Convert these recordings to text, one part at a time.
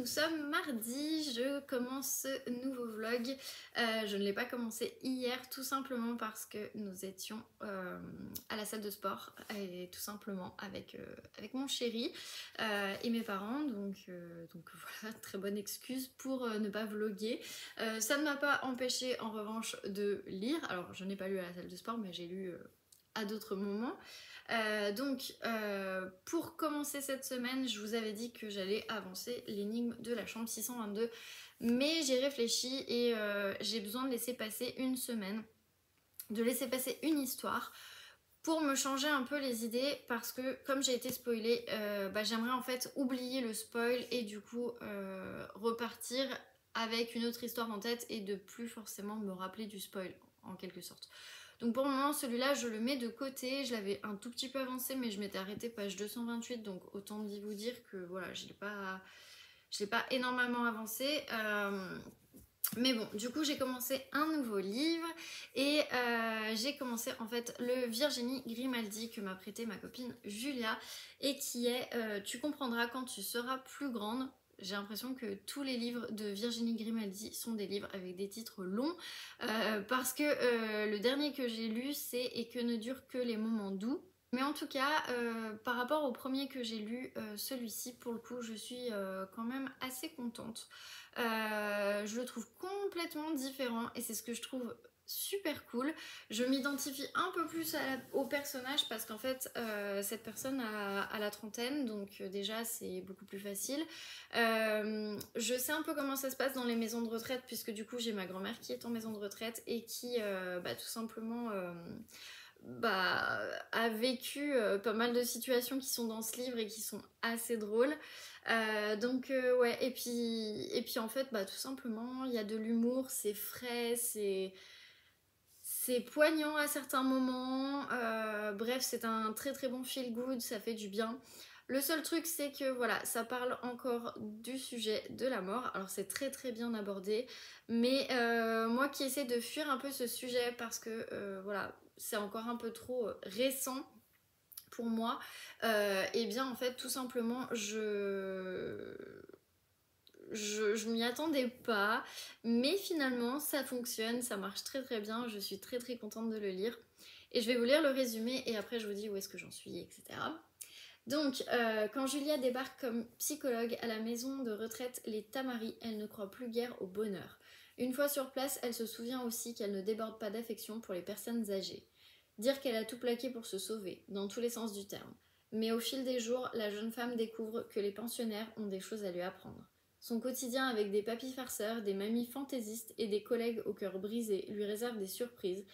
nous sommes mardi, je commence ce nouveau vlog. Je ne l'ai pas commencé hier tout simplement parce que nous étions à la salle de sport et tout simplement avec mon chéri et mes parents. Donc voilà, très bonne excuse pour ne pas vlogger. Ça ne m'a pas empêché en revanche de lire. Alors je n'ai pas lu à la salle de sport mais j'ai lu à d'autres moments. Pour commencer cette semaine, je vous avais dit que j'allais avancer l'énigme de la chambre 622, mais j'ai réfléchi et j'ai besoin de laisser passer une semaine, de laisser passer une histoire pour me changer un peu les idées, parce que comme j'ai été spoilée, j'aimerais en fait oublier le spoil et du coup repartir avec une autre histoire en tête et de plus forcément me rappeler du spoil en quelque sorte. Donc pour le moment celui-là je le mets de côté, je l'avais un tout petit peu avancé mais je m'étais arrêtée page 228, donc autant vous dire que voilà, je l'ai pas énormément avancé. Mais bon, du coup j'ai commencé un nouveau livre et j'ai commencé en fait le Virginie Grimaldi que m'a prêté ma copine Julia et qui est Tu comprendras quand tu seras plus grande. J'ai l'impression que tous les livres de Virginie Grimaldi sont des livres avec des titres longs parce que le dernier que j'ai lu c'est Et que ne durent que les moments doux. Mais en tout cas, par rapport au premier que j'ai lu, celui-ci, pour le coup, je suis quand même assez contente. Je le trouve complètement différent et c'est ce que je trouve super cool. Je m'identifie un peu plus au personnage parce qu'en fait cette personne a la trentaine, donc déjà c'est beaucoup plus facile. Je sais un peu comment ça se passe dans les maisons de retraite puisque du coup j'ai ma grand-mère qui est en maison de retraite et qui tout simplement a vécu pas mal de situations qui sont dans ce livre et qui sont assez drôles. Ouais, et puis en fait tout simplement il y a de l'humour, c'est frais, c'est poignant à certains moments, bref c'est un très très bon feel good, ça fait du bien. Le seul truc c'est que voilà, ça parle encore du sujet de la mort, alors c'est très très bien abordé, mais moi qui essaie de fuir un peu ce sujet parce que voilà, c'est encore un peu trop récent pour moi, et bien en fait tout simplement je m'y attendais pas, mais finalement ça fonctionne, ça marche très très bien, je suis très très contente de le lire. Et je vais vous lire le résumé et après je vous dis où est-ce que j'en suis, etc. Donc, quand Julia débarque comme psychologue à la maison de retraite Les Tamaris, elle ne croit plus guère au bonheur. Une fois sur place, elle se souvient aussi qu'elle ne déborde pas d'affection pour les personnes âgées. Dire qu'elle a tout plaqué pour se sauver, dans tous les sens du terme. Mais au fil des jours, la jeune femme découvre que les pensionnaires ont des choses à lui apprendre. Son quotidien avec des papys farceurs, des mamies fantaisistes et des collègues au cœur brisé lui réserve des surprises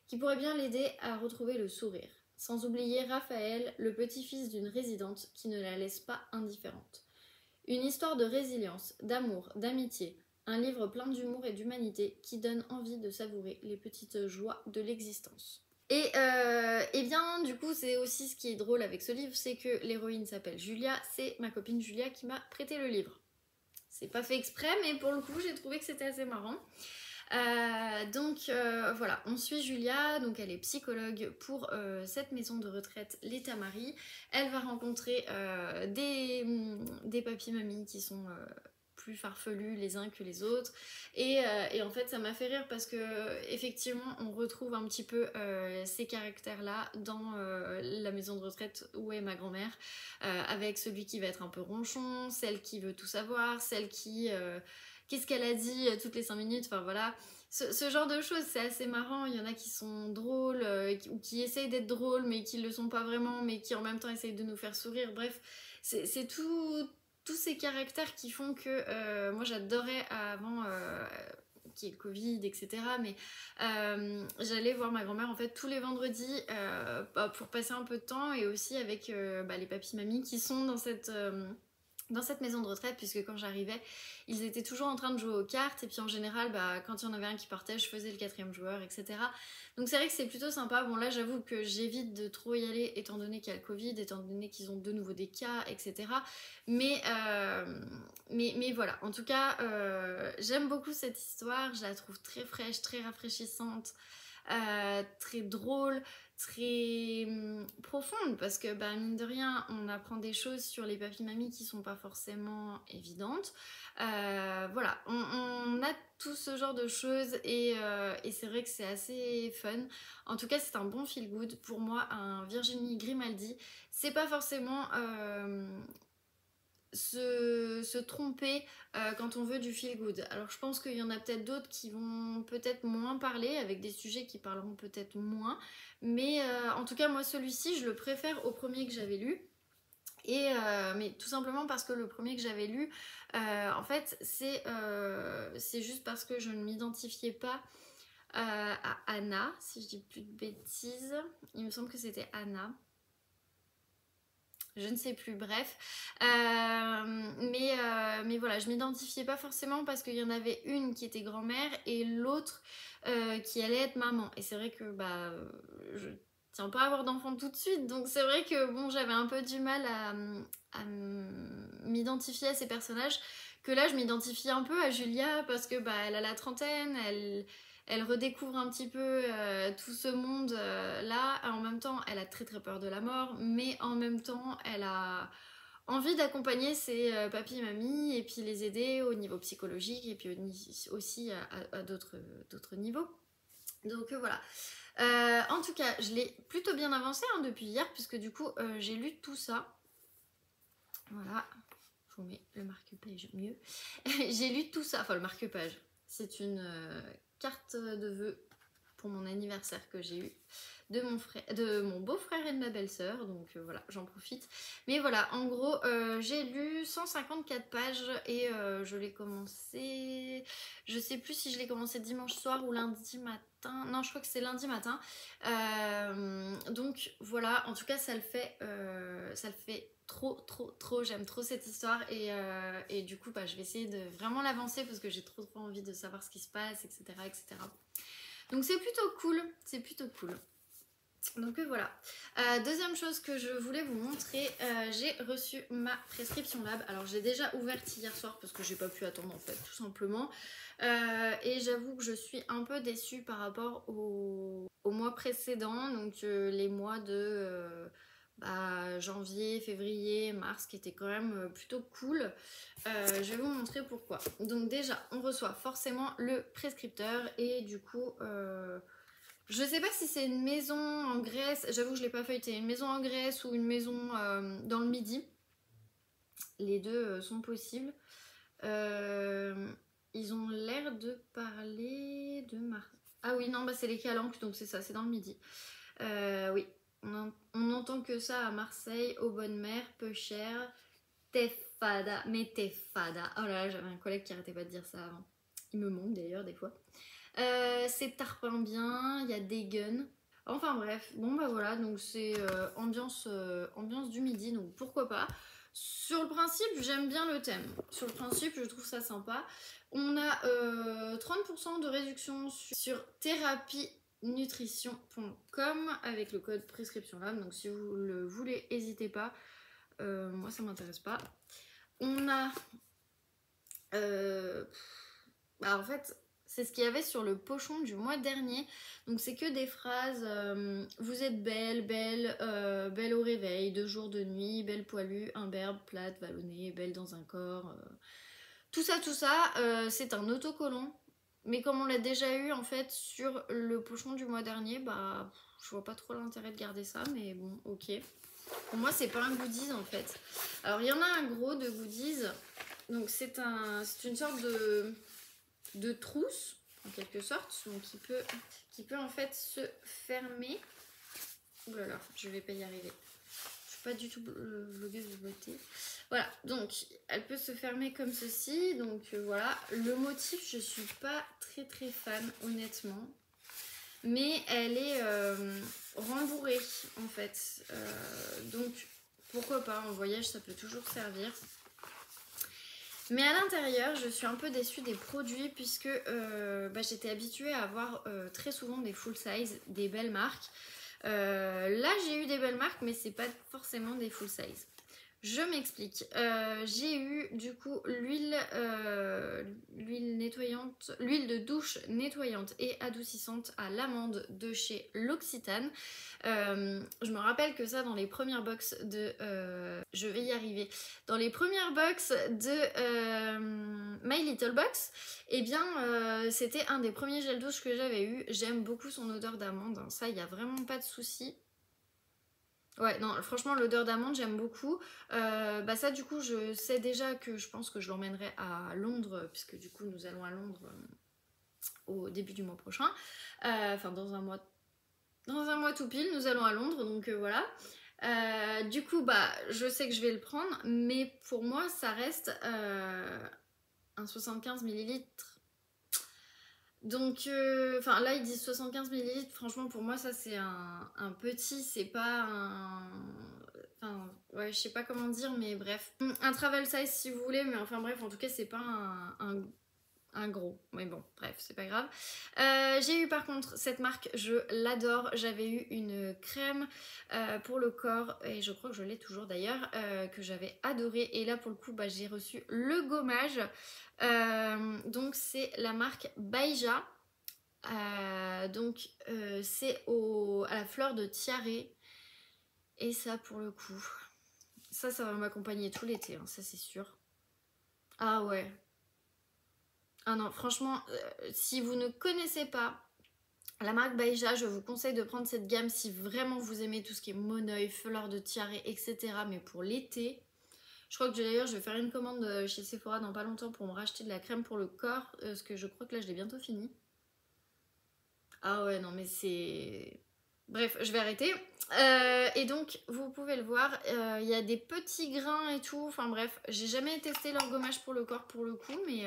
qui pourraient bien l'aider à retrouver le sourire. Sans oublier Raphaël, le petit-fils d'une résidente qui ne la laisse pas indifférente. Une histoire de résilience, d'amour, d'amitié, un livre plein d'humour et d'humanité qui donne envie de savourer les petites joies de l'existence. Et bien du coup c'est aussi ce qui est drôle avec ce livre, c'est que l'héroïne s'appelle Julia, c'est ma copine Julia qui m'a prêté le livre. C'est pas fait exprès mais pour le coup j'ai trouvé que c'était assez marrant. Voilà, on suit Julia, donc elle est psychologue pour cette maison de retraite Les Tamaris. Elle va rencontrer des papis-mamies qui sont plus farfelus les uns que les autres et en fait ça m'a fait rire parce que effectivement on retrouve un petit peu ces caractères là dans la maison de retraite où est ma grand-mère, avec celui qui va être un peu ronchon, celle qui veut tout savoir, celle qui qu'est-ce qu'elle a dit toutes les 5 minutes, enfin voilà. Ce genre de choses, c'est assez marrant. Il y en a qui sont drôles, ou qui essayent d'être drôles, mais qui le sont pas vraiment, mais qui en même temps essayent de nous faire sourire. Bref, c'est tous ces caractères qui font que moi j'adorais avant qu'il y ait le Covid, etc. Mais j'allais voir ma grand-mère en fait tous les vendredis pour passer un peu de temps et aussi avec les papis-mamies qui sont dans cette maison de retraite, puisque quand j'arrivais ils étaient toujours en train de jouer aux cartes et puis en général quand il y en avait un qui partait je faisais le 4e joueur, etc. Donc c'est vrai que c'est plutôt sympa. Bon là j'avoue que j'évite de trop y aller étant donné qu'il y a le Covid, étant donné qu'ils ont de nouveau des cas, etc. Mais voilà, en tout cas j'aime beaucoup cette histoire, je la trouve très fraîche, très rafraîchissante, très drôle, très profonde parce que bah, mine de rien on apprend des choses sur les papis-mamies qui sont pas forcément évidentes. Voilà, on a tout ce genre de choses et c'est vrai que c'est assez fun. En tout cas c'est un bon feel good. Pour moi un Virginie Grimaldi c'est pas forcément se tromper quand on veut du feel good. Alors je pense qu'il y en a peut-être d'autres qui vont peut-être moins parler, avec des sujets qui parleront peut-être moins, mais en tout cas moi celui-ci je le préfère au premier que j'avais lu. Et mais tout simplement parce que le premier que j'avais lu, en fait c'est juste parce que je ne m'identifiais pas à Anna, si je dis plus de bêtises, il me semble que c'était Anna. Je ne sais plus, bref. Mais voilà, je m'identifiais pas forcément parce qu'il y en avait une qui était grand-mère et l'autre qui allait être maman. Et c'est vrai que bah, je tiens pas à avoir d'enfant tout de suite, donc c'est vrai que bon, j'avais un peu du mal à m'identifier à ces personnages. Que là, je m'identifie un peu à Julia parce que bah, elle a la trentaine, elle redécouvre un petit peu tout ce monde là. En même temps, elle a très très peur de la mort, mais en même temps, elle a envie d'accompagner ses papis et mamies et puis les aider au niveau psychologique et puis aussi à d'autres niveaux. Donc voilà. En tout cas, je l'ai plutôt bien avancé hein, depuis hier, puisque du coup, j'ai lu tout ça. Voilà. Je vous mets le marque-page mieux. J'ai lu tout ça. Enfin, le marque-page. C'est une carte de vœux pour mon anniversaire que j'ai eu de mon beau-frère et de ma belle-sœur, donc voilà, j'en profite. Mais voilà, en gros, j'ai lu 154 pages et je l'ai commencé, je sais plus si je l'ai commencé dimanche soir ou lundi matin, non, je crois que c'est lundi matin. Donc voilà, en tout cas, ça le fait trop, j'aime trop cette histoire et du coup, bah, je vais essayer de vraiment l'avancer parce que j'ai trop envie de savoir ce qui se passe, etc. etc. Donc c'est plutôt cool, c'est plutôt cool. Donc voilà. Deuxième chose que je voulais vous montrer, j'ai reçu ma prescription lab. Alors j'ai déjà ouverte hier soir parce que j'ai pas pu attendre en fait, tout simplement. Et j'avoue que je suis un peu déçue par rapport au mois précédent, donc les mois de janvier, février, mars, qui étaient quand même plutôt cool. Je vais vous montrer pourquoi. Donc déjà, on reçoit forcément le prescripteur et du coup... je sais pas si c'est une maison en Grèce, j'avoue que je l'ai pas feuilleté, une maison en Grèce ou une maison dans le Midi. Les deux sont possibles. Ils ont l'air de parler de Marseille. Ah oui, non, bah c'est les Calanques, donc c'est ça, c'est dans le Midi. Oui, on entend que ça à Marseille, aux bonnes mères, peu cher, Tefada, mais Tefada. Oh là là, j'avais un collègue qui arrêtait pas de dire ça avant. Il me manque d'ailleurs des fois. C'est tarpin bien, il y a des guns. Enfin bref, bon bah voilà, donc c'est ambiance du Midi, donc pourquoi pas. Sur le principe, j'aime bien le thème. Sur le principe, je trouve ça sympa. On a 30% de réduction sur therapienutrition.com avec le code prescription lab. Donc si vous le voulez, n'hésitez pas. Moi, ça m'intéresse pas. On a... en fait... C'est ce qu'il y avait sur le pochon du mois dernier. Donc c'est que des phrases vous êtes belle, belle au réveil, de jour, de nuit, belle poilue, imberbe, plate, vallonnée, belle dans un corps. Tout ça, c'est un autocollant. Mais comme on l'a déjà eu en fait sur le pochon du mois dernier, bah je vois pas trop l'intérêt de garder ça, mais bon, ok. Pour moi, c'est pas un goodies en fait. Alors il y en a un gros de goodies. Donc c'est une sorte de trousse en quelque sorte, donc qui peut en fait se fermer. Ouh là là, je vais pas y arriver. Je suis pas du tout vlogueuse de beauté. Voilà, donc elle peut se fermer comme ceci. Donc voilà, le motif je suis pas très fan honnêtement, mais elle est rembourrée en fait. Donc pourquoi pas, en voyage ça peut toujours servir. Mais à l'intérieur, je suis un peu déçue des produits puisque j'étais habituée à avoir très souvent des full size, des belles marques. Là, j'ai eu des belles marques, mais c'est pas forcément des full size. Je m'explique. J'ai eu du coup l'huile nettoyante, l'huile de douche nettoyante et adoucissante à l'amande de chez L'Occitane. Je me rappelle que ça dans les premières box de... je vais y arriver. Dans les premières box de My Little Box, eh bien c'était un des premiers gels douche que j'avais eu. J'aime beaucoup son odeur d'amande, hein. Ça, il n'y a vraiment pas de souci. Ouais, non, franchement, l'odeur d'amande, j'aime beaucoup. Bah ça, du coup, je sais déjà que je pense que je l'emmènerai à Londres, puisque du coup, nous allons à Londres au début du mois prochain. Enfin, dans un mois tout pile, nous allons à Londres, donc voilà. Du coup, bah, je sais que je vais le prendre, mais pour moi, ça reste un 75 millilitres. Donc, enfin là ils disent 75 millilitres, franchement pour moi ça c'est un petit, c'est pas un... Enfin, ouais, je sais pas comment dire, mais bref. Un travel size si vous voulez, mais enfin bref, en tout cas c'est pas un gros. Mais bon, bref, c'est pas grave. J'ai eu par contre cette marque, je l'adore. J'avais eu une crème pour le corps, et je crois que je l'ai toujours d'ailleurs, que j'avais adoré. Et là pour le coup, bah, j'ai reçu le gommage. Donc c'est la marque Baija. Donc c'est à la fleur de tiare. Et ça pour le coup, ça va m'accompagner tout l'été, hein, ça c'est sûr. Ah ouais. Ah non, franchement, si vous ne connaissez pas la marque Baija, je vous conseille de prendre cette gamme si vraiment vous aimez tout ce qui est Moneuil, fleur de tiare, etc. Mais pour l'été, je crois que d'ailleurs je vais faire une commande chez Sephora dans pas longtemps pour me racheter de la crème pour le corps, parce que je crois que là je l'ai bientôt fini. Ah ouais, non mais c'est... Bref, je vais arrêter. Et donc, vous pouvez le voir, il y a des petits grains et tout. Enfin bref, j'ai jamais testé leur gommage pour le corps pour le coup, mais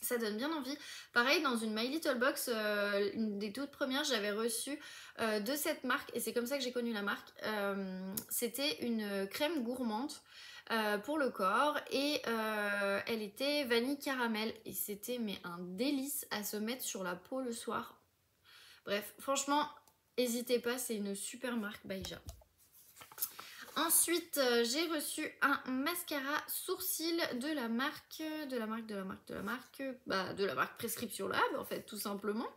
ça donne bien envie. Pareil, dans une My Little Box, une des toutes premières, j'avais reçu de cette marque, et c'est comme ça que j'ai connu la marque. C'était une crème gourmande pour le corps, et elle était vanille caramel, et c'était mais un délice à se mettre sur la peau le soir. Bref, franchement, n'hésitez pas, c'est une super marque Baija. Ensuite, j'ai reçu un mascara sourcil de la marque Prescription Lab, en fait, tout simplement.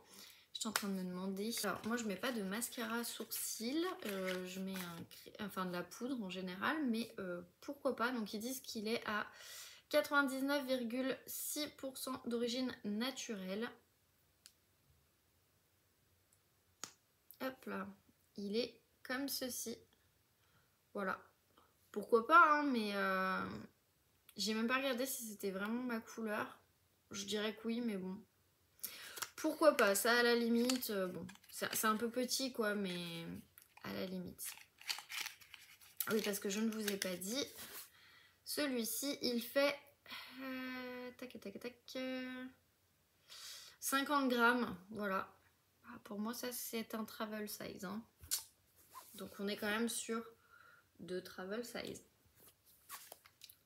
J'étais en train de me demander. Alors, moi, je mets pas de mascara sourcil, je mets de la poudre en général, mais pourquoi pas. Donc, ils disent qu'il est à 99,6% d'origine naturelle. Hop là, il est comme ceci. Voilà. Pourquoi pas, hein, mais j'ai même pas regardé si c'était vraiment ma couleur. Je dirais que oui, mais bon. Pourquoi pas, ça à la limite, bon, c'est un peu petit quoi, mais à la limite. Oui, parce que je ne vous ai pas dit, celui-ci, il fait 50 grammes, voilà. Pour moi, ça, c'est un travel size, hein. Donc, on est quand même sur 2 travel size.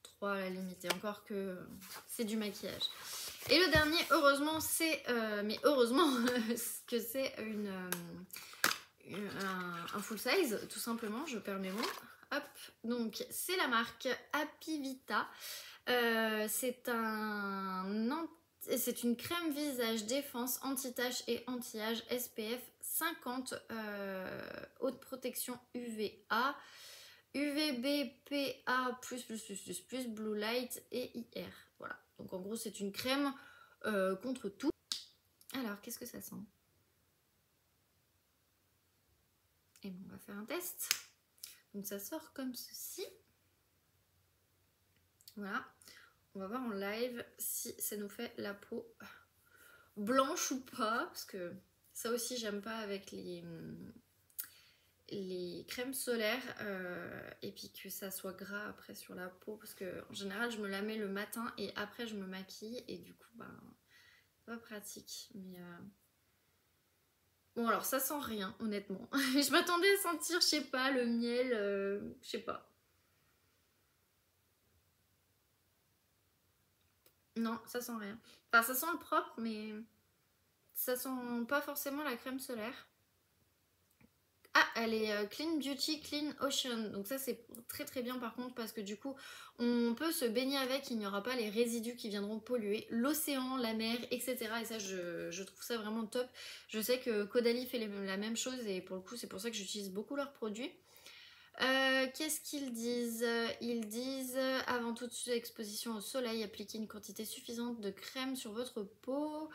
3 à la limite, et encore que c'est du maquillage. Et le dernier, heureusement, c'est... mais heureusement que c'est un full size, tout simplement, je perds mes mots. Hop, donc c'est la marque Happy Vita. C'est une crème visage défense anti-tache et anti-âge SPF 50, haute protection UVA, UVB, PA++++, Blue Light et IR. Voilà, donc en gros c'est une crème contre tout. Alors qu'est-ce que ça sent? Et bon, on va faire un test. Donc ça sort comme ceci. Voilà. On va voir en live si ça nous fait la peau blanche ou pas. Parce que ça aussi j'aime pas avec les crèmes solaires. Et puis que ça soit gras après sur la peau. Parce que en général je me la mets le matin et après je me maquille. Et du coup bah pas pratique. Mais bon alors ça sent rien honnêtement. Je m'attendais à sentir je sais pas le miel. Je sais pas. Non, ça sent rien. Enfin, ça sent le propre, mais ça sent pas forcément la crème solaire. Ah, elle est Clean Beauty, Clean Ocean. Donc ça c'est très très bien par contre parce que du coup on peut se baigner avec, il n'y aura pas les résidus qui viendront polluer l'océan, la mer, etc. Et ça je trouve ça vraiment top. Je sais que Caudalie fait la même chose et pour le coup c'est pour ça que j'utilise beaucoup leurs produits. Qu'est-ce qu'ils disent? Ils disent avant toute exposition au soleil, appliquez une quantité suffisante de crème sur votre peau.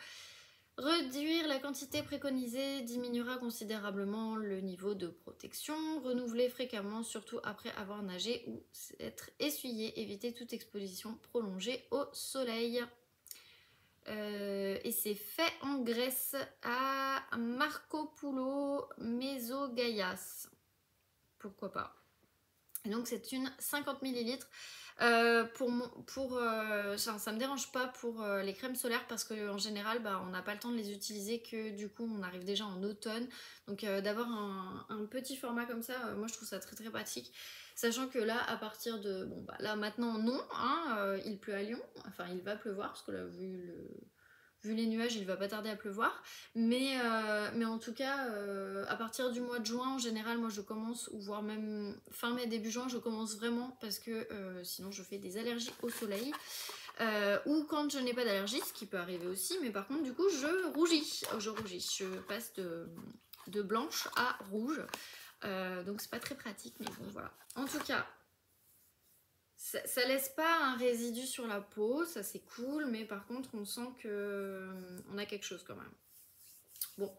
Réduire la quantité préconisée diminuera considérablement le niveau de protection. Renouveler fréquemment, surtout après avoir nagé ou être essuyé. Éviter toute exposition prolongée au soleil. Et c'est fait en Grèce à Markopoulo Mesogaias. Pourquoi pas. Et donc c'est une 50 ml. Ça me dérange pas pour les crèmes solaires parce qu'en général on n'a pas le temps de les utiliser, que du coup on arrive déjà en automne, donc d'avoir un petit format comme ça, moi je trouve ça très très pratique, sachant que là à partir de là maintenant non hein, il pleut à Lyon, enfin il va pleuvoir parce que là vu les nuages, il va pas tarder à pleuvoir. Mais en tout cas, à partir du mois de juin, en général, moi je commence, ou voire même fin mai, début juin, je commence vraiment parce que sinon je fais des allergies au soleil. Ou quand je n'ai pas d'allergie, ce qui peut arriver aussi, mais par contre, du coup, je rougis. Je passe de blanche à rouge. Donc c'est pas très pratique, mais bon, voilà. En tout cas, ça laisse pas un résidu sur la peau, ça c'est cool, mais par contre on sent que on a quelque chose quand même. Bon,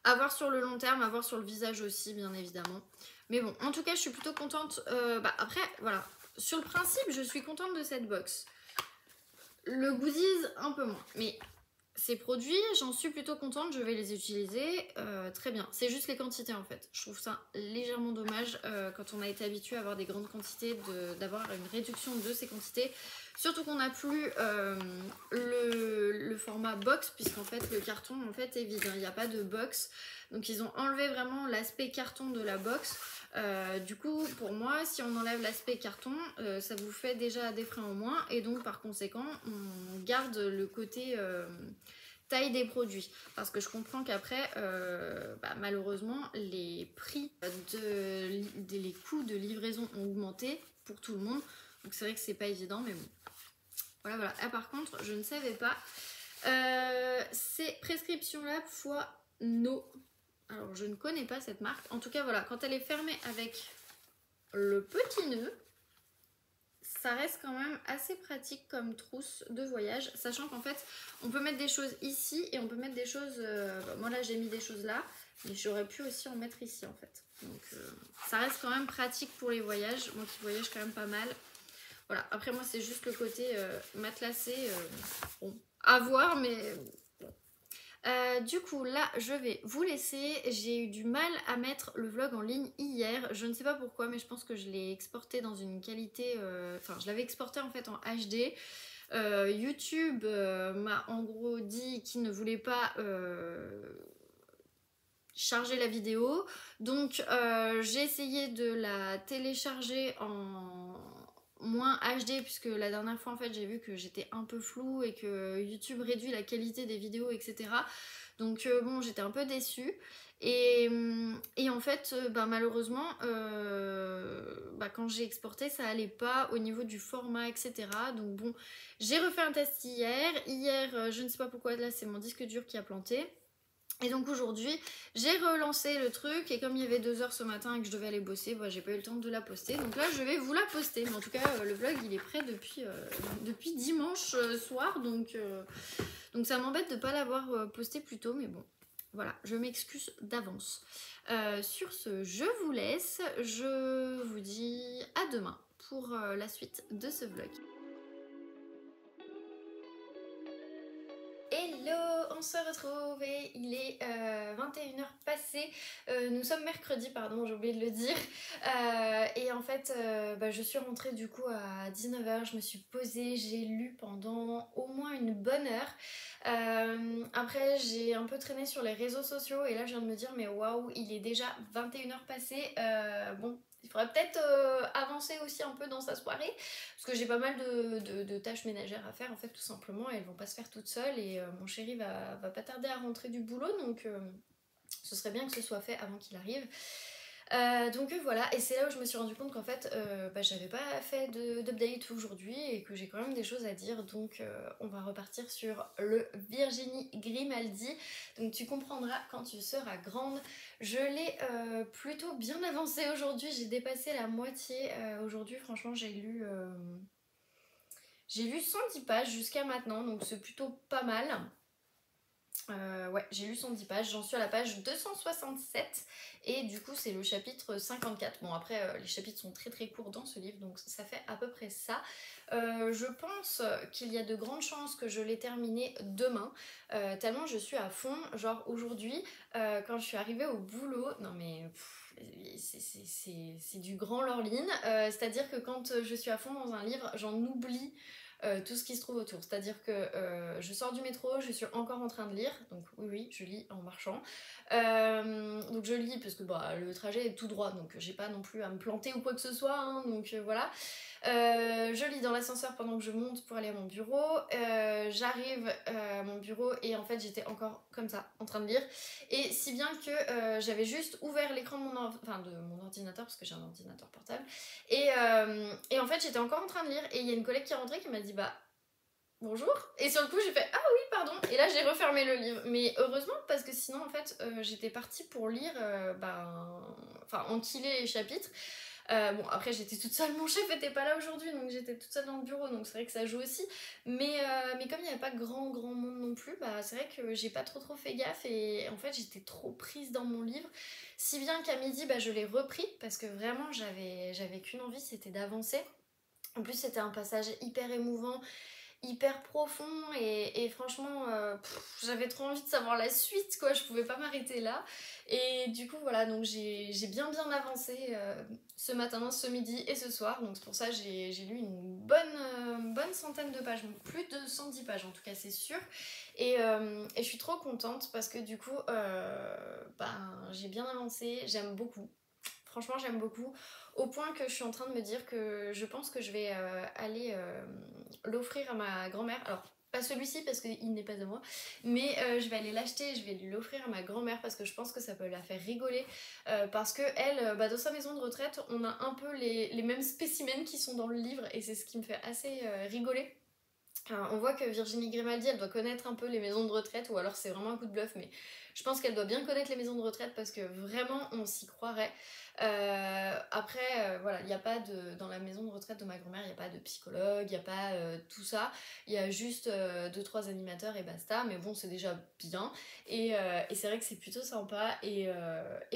à voir sur le long terme, à voir sur le visage aussi bien évidemment. Mais bon, en tout cas je suis plutôt contente. Après voilà, sur le principe je suis contente de cette box. Le goodies un peu moins, mais ces produits, j'en suis plutôt contente, je vais les utiliser très bien. C'est juste les quantités en fait. Je trouve ça légèrement dommage quand on a été habitué à avoir des grandes quantités, d'avoir une réduction de ces quantités. Surtout qu'on n'a plus le format box, puisqu'en fait le carton en fait est vide, hein. Il n'y a pas de box. Donc ils ont enlevé vraiment l'aspect carton de la box. Du coup pour moi si on enlève l'aspect carton ça vous fait déjà des frais en moins et donc par conséquent on garde le côté taille des produits, parce que je comprends qu'après malheureusement les prix les coûts de livraison ont augmenté pour tout le monde, donc c'est vrai que c'est pas évident, mais bon voilà. Ah, par contre je ne savais pas ces prescriptions là fois No. Alors je ne connais pas cette marque. En tout cas voilà, quand elle est fermée avec le petit nœud, ça reste quand même assez pratique comme trousse de voyage. Sachant qu'en fait on peut mettre des choses ici et on peut mettre des choses... moi là j'ai mis des choses là, mais j'aurais pu aussi en mettre ici en fait. Donc ça reste quand même pratique pour les voyages. Moi qui voyage quand même pas mal. Voilà, après moi c'est juste le côté matelassé. Bon, à voir mais... du coup là je vais vous laisser. J'ai eu du mal à mettre le vlog en ligne hier, je ne sais pas pourquoi, mais je pense que je l'ai exporté dans une qualité enfin je l'avais exporté en fait en HD. YouTube m'a en gros dit qu'il ne voulait pas charger la vidéo, donc j'ai essayé de la télécharger en moins HD, puisque la dernière fois en fait j'ai vu que j'étais un peu floue et que YouTube réduit la qualité des vidéos, etc. Donc bon, j'étais un peu déçue et en fait malheureusement quand j'ai exporté ça allait pas au niveau du format, etc. Donc bon, j'ai refait un test hier je ne sais pas pourquoi, là c'est mon disque dur qui a planté. Et donc aujourd'hui, j'ai relancé le truc et comme il y avait 2 heures ce matin et que je devais aller bosser, j'ai pas eu le temps de la poster. Donc là, je vais vous la poster. Mais en tout cas, le vlog, il est prêt depuis dimanche soir. Donc ça m'embête de ne pas l'avoir posté plus tôt. Mais bon, voilà, je m'excuse d'avance. Sur ce, je vous laisse. Je vous dis à demain pour la suite de ce vlog. Hello, on se retrouve et il est 21h passé, nous sommes mercredi, pardon, j'ai oublié de le dire, et en fait je suis rentrée du coup à 19h, je me suis posée, j'ai lu pendant au moins une bonne heure, après j'ai un peu traîné sur les réseaux sociaux et là je viens de me dire mais waouh, il est déjà 21h passé, bon, il faudrait peut-être avancer aussi un peu dans sa soirée parce que j'ai pas mal de tâches ménagères à faire en fait, tout simplement, et elles vont pas se faire toutes seules et mon chéri va pas tarder à rentrer du boulot, donc Ce serait bien que ce soit fait avant qu'il arrive. Donc voilà, et c'est là où je me suis rendu compte qu'en fait j'avais pas fait d'update aujourd'hui et que j'ai quand même des choses à dire, donc on va repartir sur le Virginie Grimaldi. Donc tu comprendras quand tu seras grande. Je l'ai plutôt bien avancé aujourd'hui, j'ai dépassé la moitié aujourd'hui, franchement j'ai lu 110 pages jusqu'à maintenant, donc c'est plutôt pas mal. Ouais, j'ai lu 110 pages, j'en suis à la page 267 et du coup c'est le chapitre 54. Bon après les chapitres sont très très courts dans ce livre, donc ça fait à peu près ça. Je pense qu'il y a de grandes chances que je l'ai terminé demain, tellement je suis à fond. Genre aujourd'hui quand je suis arrivée au boulot, non mais c'est du grand Lorline, c'est-à-dire que quand je suis à fond dans un livre, j'en oublie tout ce qui se trouve autour. C'est-à-dire que je sors du métro, je suis encore en train de lire, donc oui, je lis en marchant. Donc je lis parce que le trajet est tout droit, donc j'ai pas non plus à me planter ou quoi que ce soit, hein, donc voilà. Je lis dans l'ascenseur pendant que je monte pour aller à mon bureau. J'arrive à mon bureau et en fait j'étais encore comme ça en train de lire. Et si bien que j'avais juste ouvert l'écran de mon ordinateur, parce que j'ai un ordinateur portable. Et en fait j'étais encore en train de lire et il y a une collègue qui est rentrée qui m'a dit bonjour. Et sur le coup j'ai fait ah oui pardon. Et là j'ai refermé le livre. Mais heureusement parce que sinon en fait j'étais partie pour lire enquiler les chapitres. Bon après j'étais toute seule, mon chef était pas là aujourd'hui donc j'étais toute seule dans le bureau, donc c'est vrai que ça joue aussi, mais comme il n'y avait pas grand monde non plus, c'est vrai que j'ai pas trop fait gaffe et en fait j'étais trop prise dans mon livre, si bien qu'à midi je l'ai repris parce que vraiment j'avais qu'une envie, c'était d'avancer. En plus c'était un passage hyper émouvant, hyper profond et franchement j'avais trop envie de savoir la suite quoi, je pouvais pas m'arrêter là. Et du coup voilà, donc j'ai bien avancé ce matin, ce midi et ce soir, donc c'est pour ça j'ai lu une bonne centaine de pages, donc plus de 110 pages en tout cas c'est sûr. Et je suis trop contente parce que du coup j'ai bien avancé, j'aime beaucoup. Franchement j'aime beaucoup, au point que je suis en train de me dire que je pense que je vais aller l'offrir à ma grand-mère. Alors pas celui-ci parce qu'il n'est pas de moi, mais je vais aller l'acheter et je vais l'offrir à ma grand-mère parce que je pense que ça peut la faire rigoler, parce que elle, dans sa maison de retraite, on a un peu les mêmes spécimens qui sont dans le livre et c'est ce qui me fait assez rigoler. On voit que Virginie Grimaldi, elle doit connaître un peu les maisons de retraite, ou alors c'est vraiment un coup de bluff, mais je pense qu'elle doit bien connaître les maisons de retraite parce que vraiment on s'y croirait. Après, voilà, il n'y a pas dans la maison de retraite de ma grand-mère, il n'y a pas de psychologue, il n'y a pas tout ça. Il y a juste 2-3 animateurs et basta, mais bon, c'est déjà bien. Et c'est vrai que c'est plutôt sympa. Et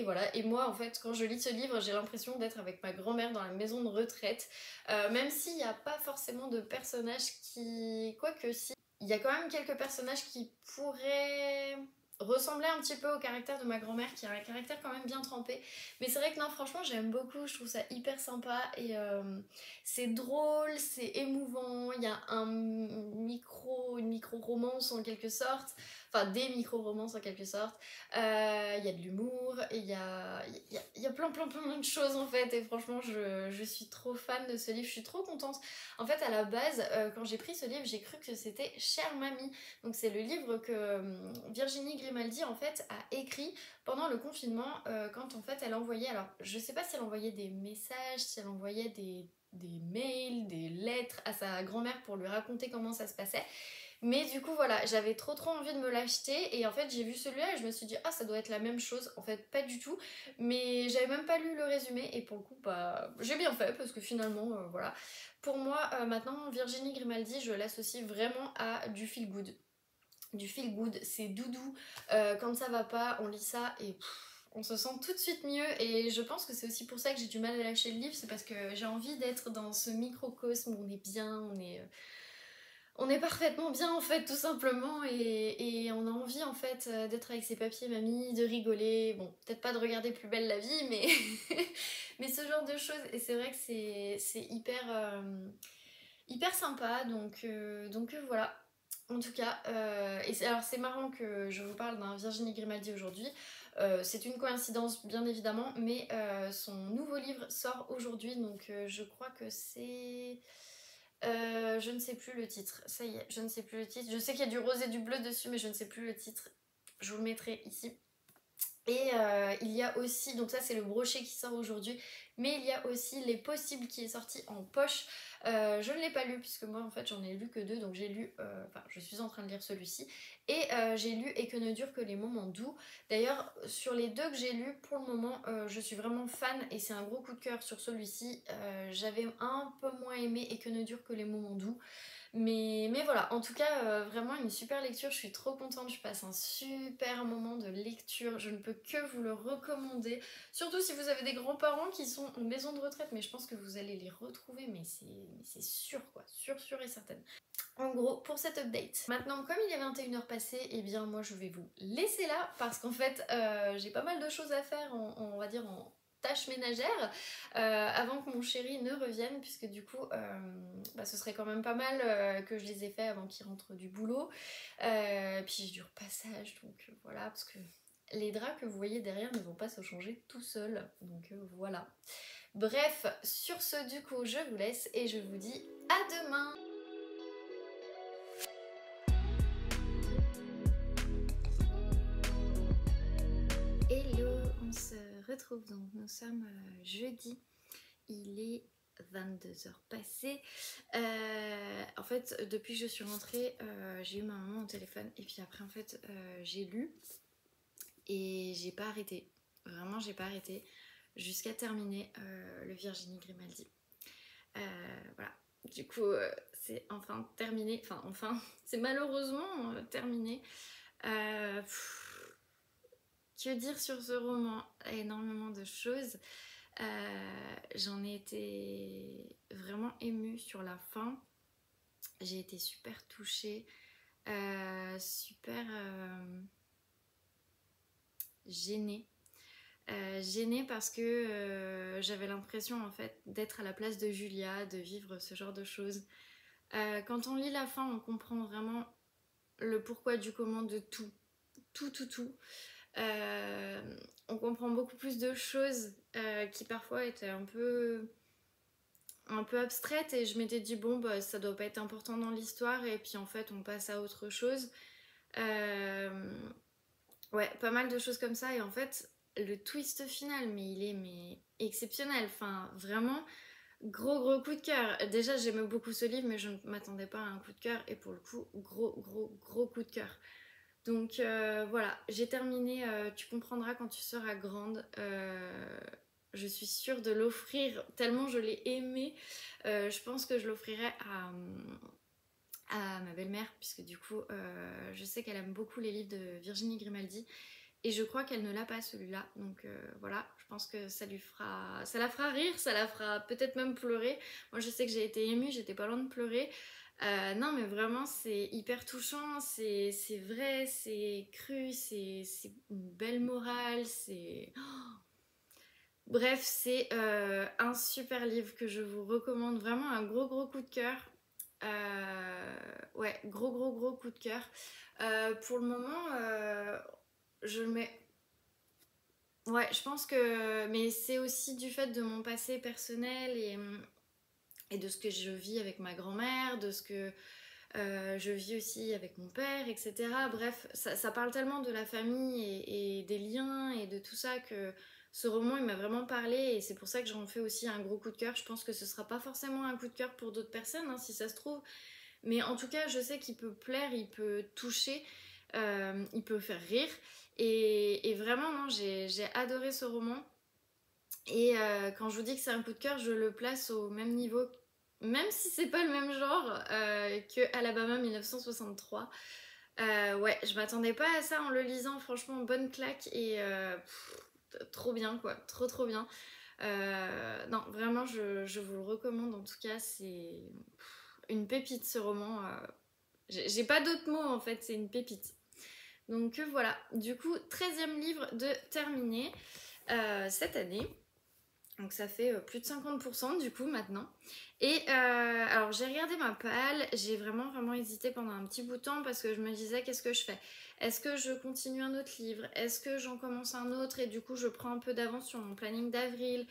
voilà. Et moi, en fait, quand je lis ce livre, j'ai l'impression d'être avec ma grand-mère dans la maison de retraite. Même s'il n'y a pas forcément de personnages qui... Quoique si. Il y a quand même quelques personnages qui pourraient ressembler un petit peu au caractère de ma grand-mère, qui a un caractère quand même bien trempé. Mais c'est vrai que non, franchement, j'aime beaucoup, je trouve ça hyper sympa et c'est drôle, c'est émouvant, il y a une micro-romance en quelque sorte, enfin des micro-romances en quelque sorte, il y a de l'humour, et il y a plein de choses en fait, et franchement, je suis trop fan de ce livre, je suis trop contente. En fait, à la base, quand j'ai pris ce livre, j'ai cru que c'était Chère Mamie, donc c'est le livre que Virginie Grimaldi en fait a écrit pendant le confinement, quand en fait elle envoyait, alors je sais pas si elle envoyait des messages, si elle envoyait des mails, des lettres à sa grand-mère pour lui raconter comment ça se passait. Mais du coup voilà, j'avais trop envie de me l'acheter et en fait j'ai vu celui-là et je me suis dit ah ça doit être la même chose. En fait pas du tout, mais j'avais même pas lu le résumé et pour le coup j'ai bien fait parce que finalement voilà. Pour moi maintenant Virginie Grimaldi je l'associe vraiment à du feel good. Du feel good, c'est doudou, quand ça va pas on lit ça et on se sent tout de suite mieux. Et je pense que c'est aussi pour ça que j'ai du mal à lâcher le livre, c'est parce que j'ai envie d'être dans ce microcosme où on est bien, on est parfaitement bien en fait tout simplement, et on a envie en fait d'être avec ses papiers mamie, de rigoler, bon peut-être pas de regarder Plus belle la vie mais mais ce genre de choses. Et c'est vrai que c'est hyper sympa, donc voilà. En tout cas, alors c'est marrant que je vous parle d'un Virginie Grimaldi aujourd'hui, c'est une coïncidence bien évidemment, mais son nouveau livre sort aujourd'hui, donc je crois que c'est... je ne sais plus le titre, ça y est, je ne sais plus le titre. Je sais qu'il y a du rose et du bleu dessus, mais je ne sais plus le titre. Je vous le mettrai ici. Et il y a aussi, donc ça c'est le brochet qui sort aujourd'hui, mais il y a aussi Les Possibles qui est sorti en poche. Je ne l'ai pas lu puisque moi en fait j'en ai lu que 2, donc j'ai lu, enfin je suis en train de lire celui-ci, et j'ai lu Et que ne durent que les moments doux. D'ailleurs sur les 2 que j'ai lus pour le moment, je suis vraiment fan et c'est un gros coup de cœur sur celui-ci. J'avais un peu moins aimé Et que ne durent que les moments doux. Mais voilà, en tout cas, vraiment une super lecture, je suis trop contente, je passe un super moment de lecture, je ne peux que vous le recommander. Surtout si vous avez des grands-parents qui sont en maison de retraite, mais je pense que vous allez les retrouver, mais c'est sûr quoi, sûr et certaine. En gros, pour cette update. Maintenant, comme il est 21h passées, et eh bien moi je vais vous laisser là, parce qu'en fait, j'ai pas mal de choses à faire, on va dire en tâches ménagères avant que mon chéri ne revienne, puisque du coup bah, ce serait quand même pas mal que je les ai fait avant qu'il rentre du boulot, puis j'ai du repassage, donc voilà, parce que les draps que vous voyez derrière ne vont pas se changer tout seuls, donc voilà. Bref, sur ce du coup je vous laisse et je vous dis à demain. Hello, on se retrouve donc, nous sommes jeudi, il est 22h passées. En fait, depuis que je suis rentrée, j'ai eu ma maman au téléphone et puis après en fait j'ai lu et j'ai pas arrêté. Vraiment, j'ai pas arrêté jusqu'à terminer le Virginie Grimaldi. Voilà. Du coup, c'est enfin terminé. Enfin, c'est malheureusement terminé. Que dire sur ce roman? Énormément de choses. J'en ai été vraiment émue sur la fin. J'ai été super touchée, super gênée. Gênée parce que j'avais l'impression en fait d'être à la place de Julia, de vivre ce genre de choses. Quand on lit la fin, on comprend vraiment le pourquoi du comment de tout. Tout. On comprend beaucoup plus de choses qui parfois étaient un peu abstraites et je m'étais dit bon bah ça doit pas être important dans l'histoire et puis en fait on passe à autre chose. Ouais, pas mal de choses comme ça et en fait le twist final mais il est exceptionnel, enfin vraiment gros coup de cœur. Déjà j'aimais beaucoup ce livre mais je ne m'attendais pas à un coup de cœur et pour le coup gros coup de cœur. Donc voilà, j'ai terminé, tu comprendras quand tu seras grande. Je suis sûre de l'offrir, tellement je l'ai aimé. Je pense que je l'offrirai à ma belle-mère, puisque du coup, je sais qu'elle aime beaucoup les livres de Virginie Grimaldi. Et je crois qu'elle ne l'a pas celui-là. Donc voilà, je pense que ça la fera rire, ça la fera peut-être même pleurer. Moi je sais que j'ai été émue, j'étais pas loin de pleurer. Non mais vraiment c'est hyper touchant, c'est vrai, c'est cru, c'est une belle morale, c'est... Bref, c'est un super livre que je vous recommande, vraiment un gros coup de cœur. Ouais, gros coup de cœur. Pour le moment, je le mets... Ouais, je pense que... Mais c'est aussi du fait de mon passé personnel et de ce que je vis avec ma grand-mère, de ce que je vis aussi avec mon père, etc. Bref, ça parle tellement de la famille et des liens et de tout ça que ce roman, il m'a vraiment parlé et c'est pour ça que j'en fais aussi un gros coup de cœur. Je pense que ce sera pas forcément un coup de cœur pour d'autres personnes, hein, si ça se trouve. Mais en tout cas, je sais qu'il peut plaire, il peut toucher, il peut faire rire. Et vraiment, non, j'ai adoré ce roman. Et quand je vous dis que c'est un coup de cœur, je le place au même niveau, même si c'est pas le même genre que Alabama 1963. Ouais, je m'attendais pas à ça en le lisant, franchement, bonne claque et trop bien quoi, trop bien. Non, vraiment, je vous le recommande en tout cas, c'est une pépite ce roman. J'ai pas d'autres mots en fait, c'est une pépite. Donc voilà, du coup, 13e livre de terminé cette année. Donc ça fait plus de 50% du coup maintenant. Et alors j'ai regardé ma palle, j'ai vraiment hésité pendant un petit bout de temps parce que je me disais qu'est-ce que je fais? Est-ce que je continue un autre livre? Est-ce que j'en commence un autre et du coup je prends un peu d'avance sur mon planning d'avril?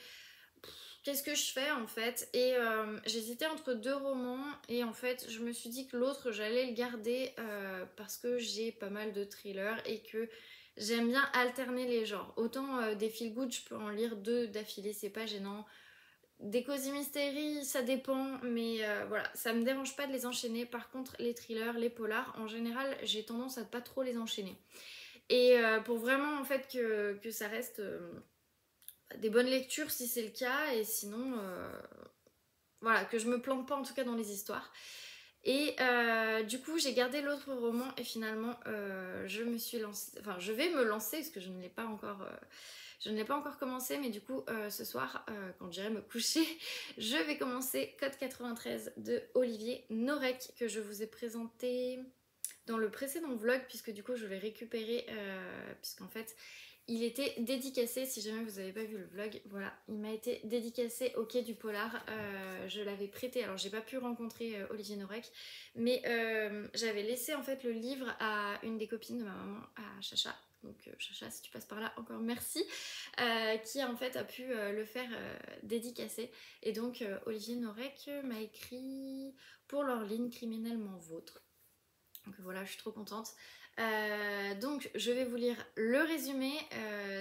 Qu'est-ce que je fais en fait? Et j'hésitais entre 2 romans et en fait je me suis dit que l'autre j'allais le garder parce que j'ai pas mal de thrillers et que J'aime bien alterner les genres. Autant des feel good, je peux en lire 2 d'affilée, c'est pas gênant. Des cosy mystery, ça dépend, mais voilà, ça me dérange pas de les enchaîner. Par contre, les thrillers, les polars, en général, j'ai tendance à pas trop les enchaîner. Et pour vraiment en fait que ça reste des bonnes lectures si c'est le cas, et sinon, voilà, que je me plante pas en tout cas dans les histoires. Et du coup, j'ai gardé l'autre roman et finalement, je me suis lancée, enfin, je vais me lancer parce que je ne l'ai pas encore. Je ne l'ai pas encore commencé, mais du coup, ce soir, quand j'irai me coucher, je vais commencer Code 93 de Olivier Norek, que je vous ai présenté dans le précédent vlog, puisque du coup, je l'ai récupéré, puisqu'en fait, il était dédicacé. Si jamais vous n'avez pas vu le vlog, voilà, il m'a été dédicacé au quai du Polar. Je l'avais prêté, alors j'ai pas pu rencontrer Olivier Norek, mais j'avais laissé en fait le livre à une des copines de ma maman, à Chacha. Donc Chacha, si tu passes par là, encore merci, qui en fait a pu le faire dédicacer. Et donc Olivier Norek m'a écrit pour leur ligne criminellement vôtre. Donc voilà, je suis trop contente. Donc je vais vous lire le résumé.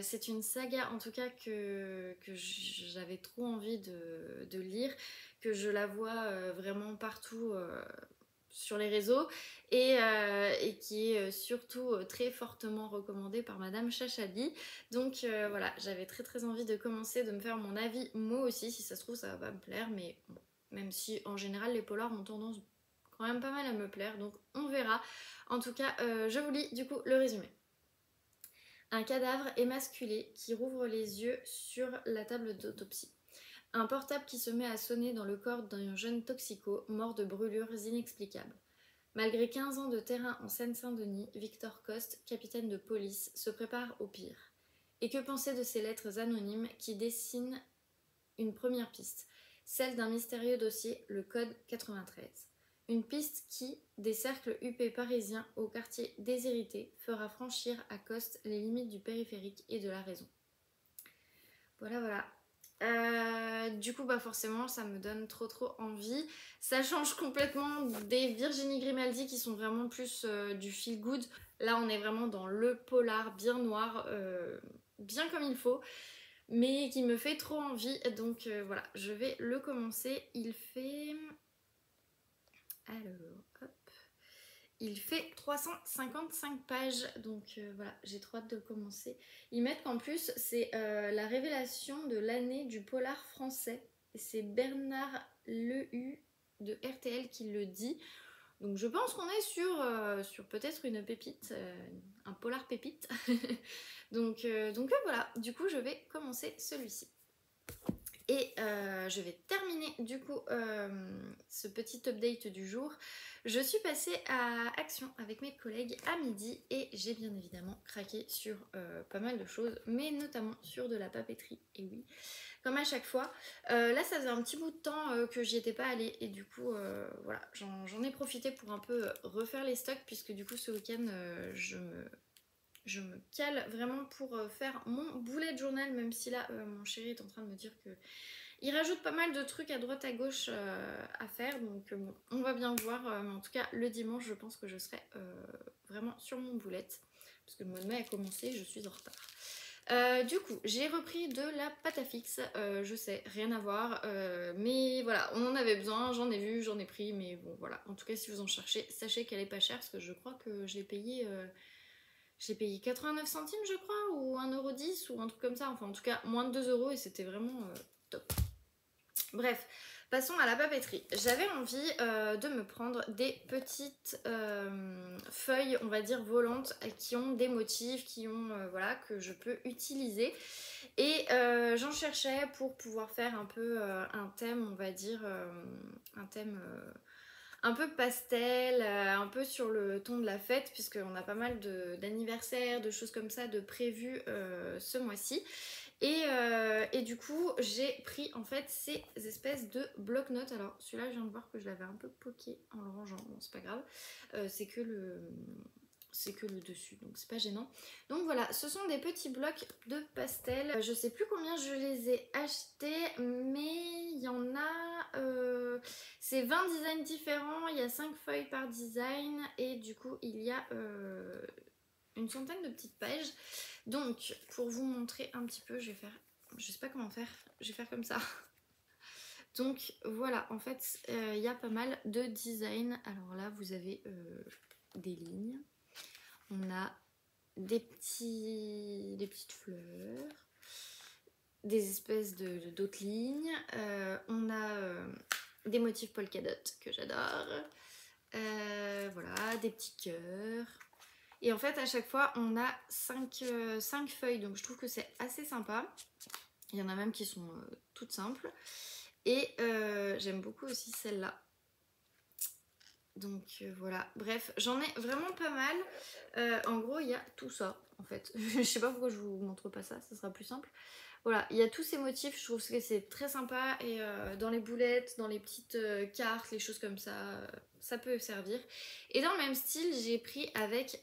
C'est une saga en tout cas que j'avais trop envie de lire, que je la vois vraiment partout sur les réseaux, et qui est surtout très fortement recommandée par Madame Chachali. Donc voilà, j'avais très envie de commencer, de me faire mon avis moi aussi. Si ça se trouve ça va pas me plaire, mais bon, même si en général les polars ont tendance quand même pas mal à me plaire, donc on verra. En tout cas, je vous lis du coup le résumé. Un cadavre émasculé qui rouvre les yeux sur la table d'autopsie. Un portable qui se met à sonner dans le corps d'un jeune toxico mort de brûlures inexplicables. Malgré 15 ans de terrain en Seine-Saint-Denis, Victor Coste, capitaine de police, se prépare au pire. Et que penser de ces lettres anonymes qui dessinent une première piste, celle d'un mystérieux dossier, le Code 93. Une piste qui, des cercles huppés parisiens au quartier déshérité, fera franchir à Coste les limites du périphérique et de la raison. Voilà. Du coup, bah forcément, ça me donne trop envie. Ça change complètement des Virginie Grimaldi qui sont vraiment plus du feel good. Là, on est vraiment dans le polar bien noir, bien comme il faut, mais qui me fait trop envie. Donc voilà, je vais le commencer. Il fait... Alors, hop. Il fait 355 pages, donc voilà, j'ai trop hâte de le commencer. Ils mettent qu'en plus, c'est la révélation de l'année du polar français. C'est Bernard Lehu de RTL qui le dit. Donc je pense qu'on est sur peut-être une pépite, un polar pépite. donc voilà, du coup je vais commencer celui-ci. Et je vais terminer du coup ce petit update du jour. Je suis passée à Action avec mes collègues à midi et j'ai bien évidemment craqué sur pas mal de choses, mais notamment sur de la papeterie. Et oui, comme à chaque fois. Là, ça faisait un petit bout de temps que j'y étais pas allée et du coup, voilà, j'en ai profité pour un peu refaire les stocks puisque du coup, ce week-end, je me cale vraiment pour faire mon bullet journal, même si là mon chéri est en train de me dire que il rajoute pas mal de trucs à droite à gauche à faire, donc bon, on va bien voir, mais en tout cas le dimanche je pense que je serai vraiment sur mon bullet parce que le mois de mai a commencé, je suis en retard. Du coup, j'ai repris de la pâte à fixe, je sais, rien à voir, mais voilà, on en avait besoin, j'en ai vu, j'en ai pris, mais bon voilà, en tout cas si vous en cherchez, sachez qu'elle est pas chère, parce que je crois que je l'ai payé 89 centimes je crois, ou 1,10 € ou un truc comme ça, enfin en tout cas moins de 2 € et c'était vraiment top. Bref, passons à la papeterie. J'avais envie de me prendre des petites feuilles, on va dire volantes, qui ont des motifs, qui ont, voilà, que je peux utiliser. Et j'en cherchais pour pouvoir faire un peu un thème, on va dire, un thème un peu pastel, un peu sur le ton de la fête, puisqu'on a pas mal d'anniversaires, de choses comme ça de prévues ce mois-ci. Et du coup, j'ai pris en fait ces espèces de bloc-notes. Alors celui-là, je viens de voir que je l'avais un peu poqué en le rangeant. Bon, c'est pas grave. C'est que le dessus, donc c'est pas gênant. Donc voilà, ce sont des petits blocs de pastel. Je sais plus combien je les ai achetés, mais il y en a... c'est 20 designs différents, il y a 5 feuilles par design, et du coup il y a une centaine de petites pages. Donc pour vous montrer un petit peu, je vais faire, je sais pas comment faire, je vais faire comme ça. Donc voilà, en fait il y a pas mal de design. Alors là vous avez des lignes, on a des petites fleurs, des espèces d'autres lignes, on a des motifs polka dot que j'adore, voilà, des petits cœurs. Et en fait à chaque fois on a 5 feuilles, donc je trouve que c'est assez sympa. Il y en a même qui sont toutes simples. Et j'aime beaucoup aussi celle-là. Donc voilà, bref, j'en ai vraiment pas mal. En gros, il y a tout ça, en fait. Je sais pas pourquoi je vous montre pas ça, ça sera plus simple. Voilà, il y a tous ces motifs, je trouve que c'est très sympa. Et dans les boulettes, dans les petites cartes, les choses comme ça peut servir. Et dans le même style, j'ai pris avec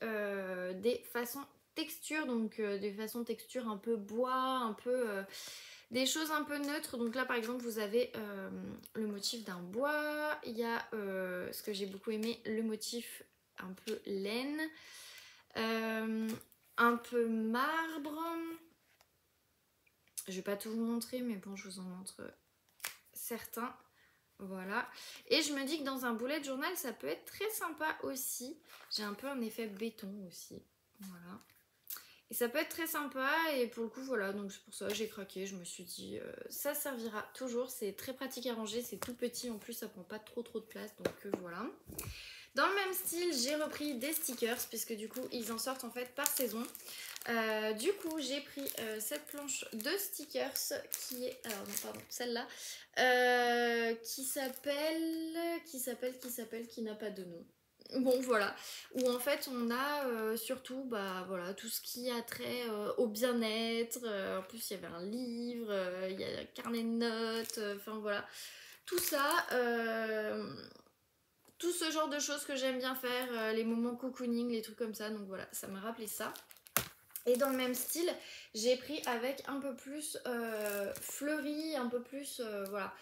des façons texture, donc des façons texture un peu bois, un peu... des choses un peu neutres, donc là par exemple vous avez le motif d'un bois, il y a ce que j'ai beaucoup aimé, le motif un peu laine, un peu marbre, je vais pas tout vous montrer mais bon je vous en montre certains, voilà. Et je me dis que dans un bullet journal ça peut être très sympa aussi, j'ai un peu un effet béton aussi, voilà. Et ça peut être très sympa et pour le coup voilà, donc c'est pour ça que j'ai craqué, je me suis dit ça servira toujours, c'est très pratique à ranger, c'est tout petit en plus, ça prend pas trop de place, donc voilà. Dans le même style, j'ai repris des stickers puisque du coup ils en sortent en fait par saison. Du coup j'ai pris cette planche de stickers qui est, alors non pardon, celle-là, qui n'a pas de nom. Bon voilà, où en fait on a surtout bah, voilà, tout ce qui a trait au bien-être, en plus il y avait un livre, il y a un carnet de notes, enfin voilà, tout ça, tout ce genre de choses que j'aime bien faire, les moments cocooning, les trucs comme ça, donc voilà, ça m'a rappelé ça. Et dans le même style, j'ai pris avec un peu plus fleuri, un peu plus, voilà,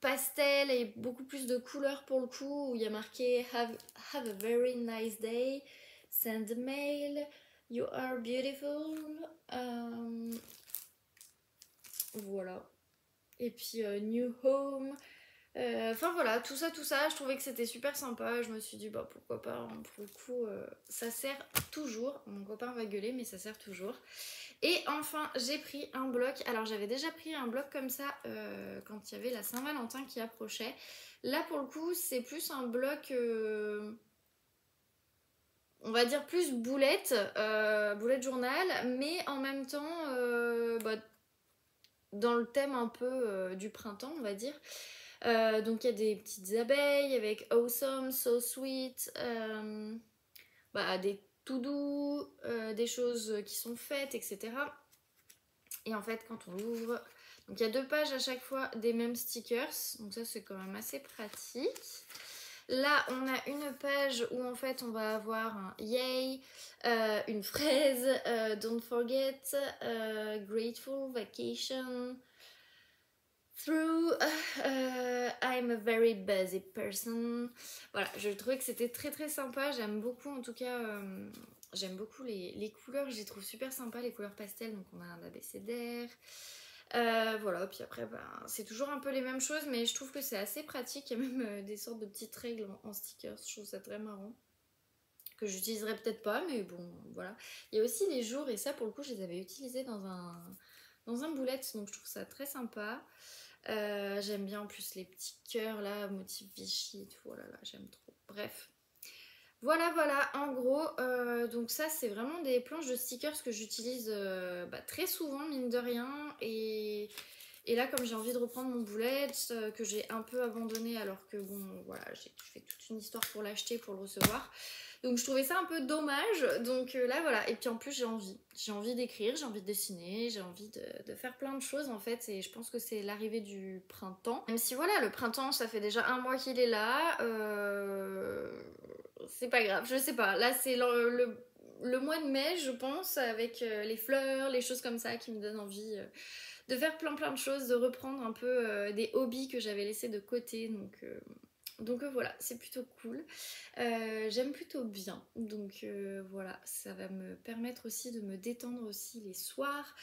pastel et beaucoup plus de couleurs pour le coup, où il y a marqué have a very nice day, send a mail, you are beautiful, voilà, et puis new home, enfin voilà, tout ça, je trouvais que c'était super sympa, je me suis dit bah pourquoi pas, hein, pour le coup ça sert toujours, mon copain va gueuler mais ça sert toujours. Et enfin j'ai pris un bloc, alors j'avais déjà pris un bloc comme ça quand il y avait la Saint-Valentin qui approchait. Là pour le coup c'est plus un bloc, on va dire plus boulette, boulette journal, mais en même temps bah, dans le thème un peu du printemps on va dire. Donc il y a des petites abeilles avec awesome, so sweet, bah, des tout doux, des choses qui sont faites, etc. Et en fait quand on l'ouvre, donc il y a 2 pages à chaque fois des mêmes stickers, donc ça c'est quand même assez pratique. Là on a une page où en fait on va avoir un yay, une fraise, don't forget, grateful vacation, through I'm a very busy person. Voilà, je trouvais que c'était très sympa, j'aime beaucoup en tout cas, j'aime beaucoup les couleurs, je les trouve super sympas, les couleurs pastel, donc on a un abécédaire. Voilà, puis après ben, c'est toujours un peu les mêmes choses, mais je trouve que c'est assez pratique, il y a même des sortes de petites règles en stickers, je trouve ça très marrant. Que j'utiliserai peut-être pas, mais bon, voilà. Il y a aussi les jours, et ça pour le coup je les avais utilisés dans un boulette, donc je trouve ça très sympa. J'aime bien en plus les petits cœurs là, motif Vichy et tout, oh là là, j'aime trop. Bref, voilà, en gros, donc ça c'est vraiment des planches de stickers que j'utilise bah, très souvent, mine de rien, et là comme j'ai envie de reprendre mon bullet, que j'ai un peu abandonné alors que bon, voilà, j'ai fait toute une histoire pour l'acheter, pour le recevoir. Donc je trouvais ça un peu dommage, donc là voilà, et puis en plus j'ai envie d'écrire, j'ai envie de dessiner, j'ai envie de faire plein de choses en fait, et je pense que c'est l'arrivée du printemps. Même si voilà, le printemps ça fait déjà 1 mois qu'il est là, c'est pas grave, je sais pas, là c'est le mois de mai je pense, avec les fleurs, les choses comme ça qui me donnent envie de faire plein de choses, de reprendre un peu des hobbies que j'avais laissés de côté, donc Donc voilà, c'est plutôt cool. J'aime plutôt bien. Donc voilà, ça va me permettre aussi de me détendre aussi les soirs.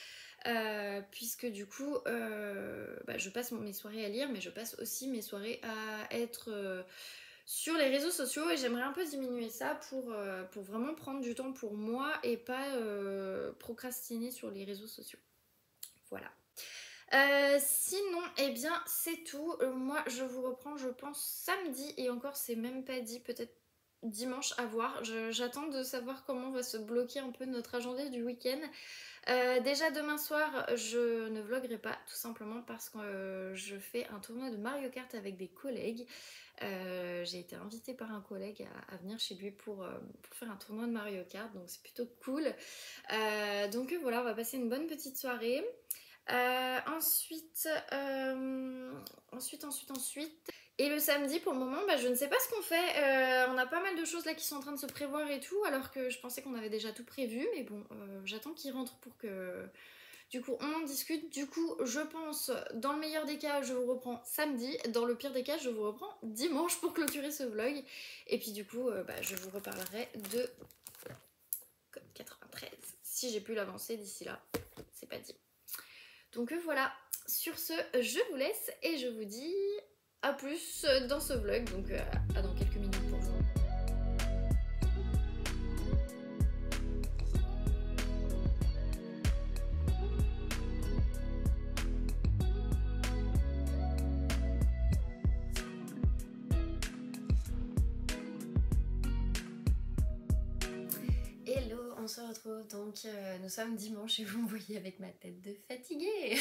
Puisque du coup, je passe mes soirées à lire, mais je passe aussi mes soirées à être sur les réseaux sociaux. Et j'aimerais un peu diminuer ça pour vraiment prendre du temps pour moi et pas procrastiner sur les réseaux sociaux. Voilà. Sinon, eh bien, c'est tout. Moi, je vous reprends, je pense, samedi. Et encore, c'est même pas dit, peut-être dimanche à voir. J'attends de savoir comment va se bloquer un peu notre agenda du week-end. Déjà demain soir, je ne vloguerai pas, tout simplement parce que je fais un tournoi de Mario Kart avec des collègues. J'ai été invitée par un collègue à venir chez lui pour faire un tournoi de Mario Kart, donc c'est plutôt cool. Donc voilà, on va passer une bonne petite soirée. Ensuite, et le samedi, pour le moment, je ne sais pas ce qu'on fait. On a pas mal de choses là qui sont en train de se prévoir et tout, alors que je pensais qu'on avait déjà tout prévu. Mais bon, j'attends qu'il rentre pour que, du coup, on en discute. Du coup, je pense, dans le meilleur des cas, je vous reprends samedi. Dans le pire des cas, je vous reprends dimanche pour clôturer ce vlog. Et puis du coup, je vous reparlerai de code 93. Si j'ai pu l'avancer d'ici là, c'est pas dit. Donc voilà, sur ce, je vous laisse et je vous dis à plus dans ce vlog, donc à dans quelques minutes pour vous. Hello, on se retrouve donc, nous sommes dimanche et vous me voyez avec ma tête de fatiguée.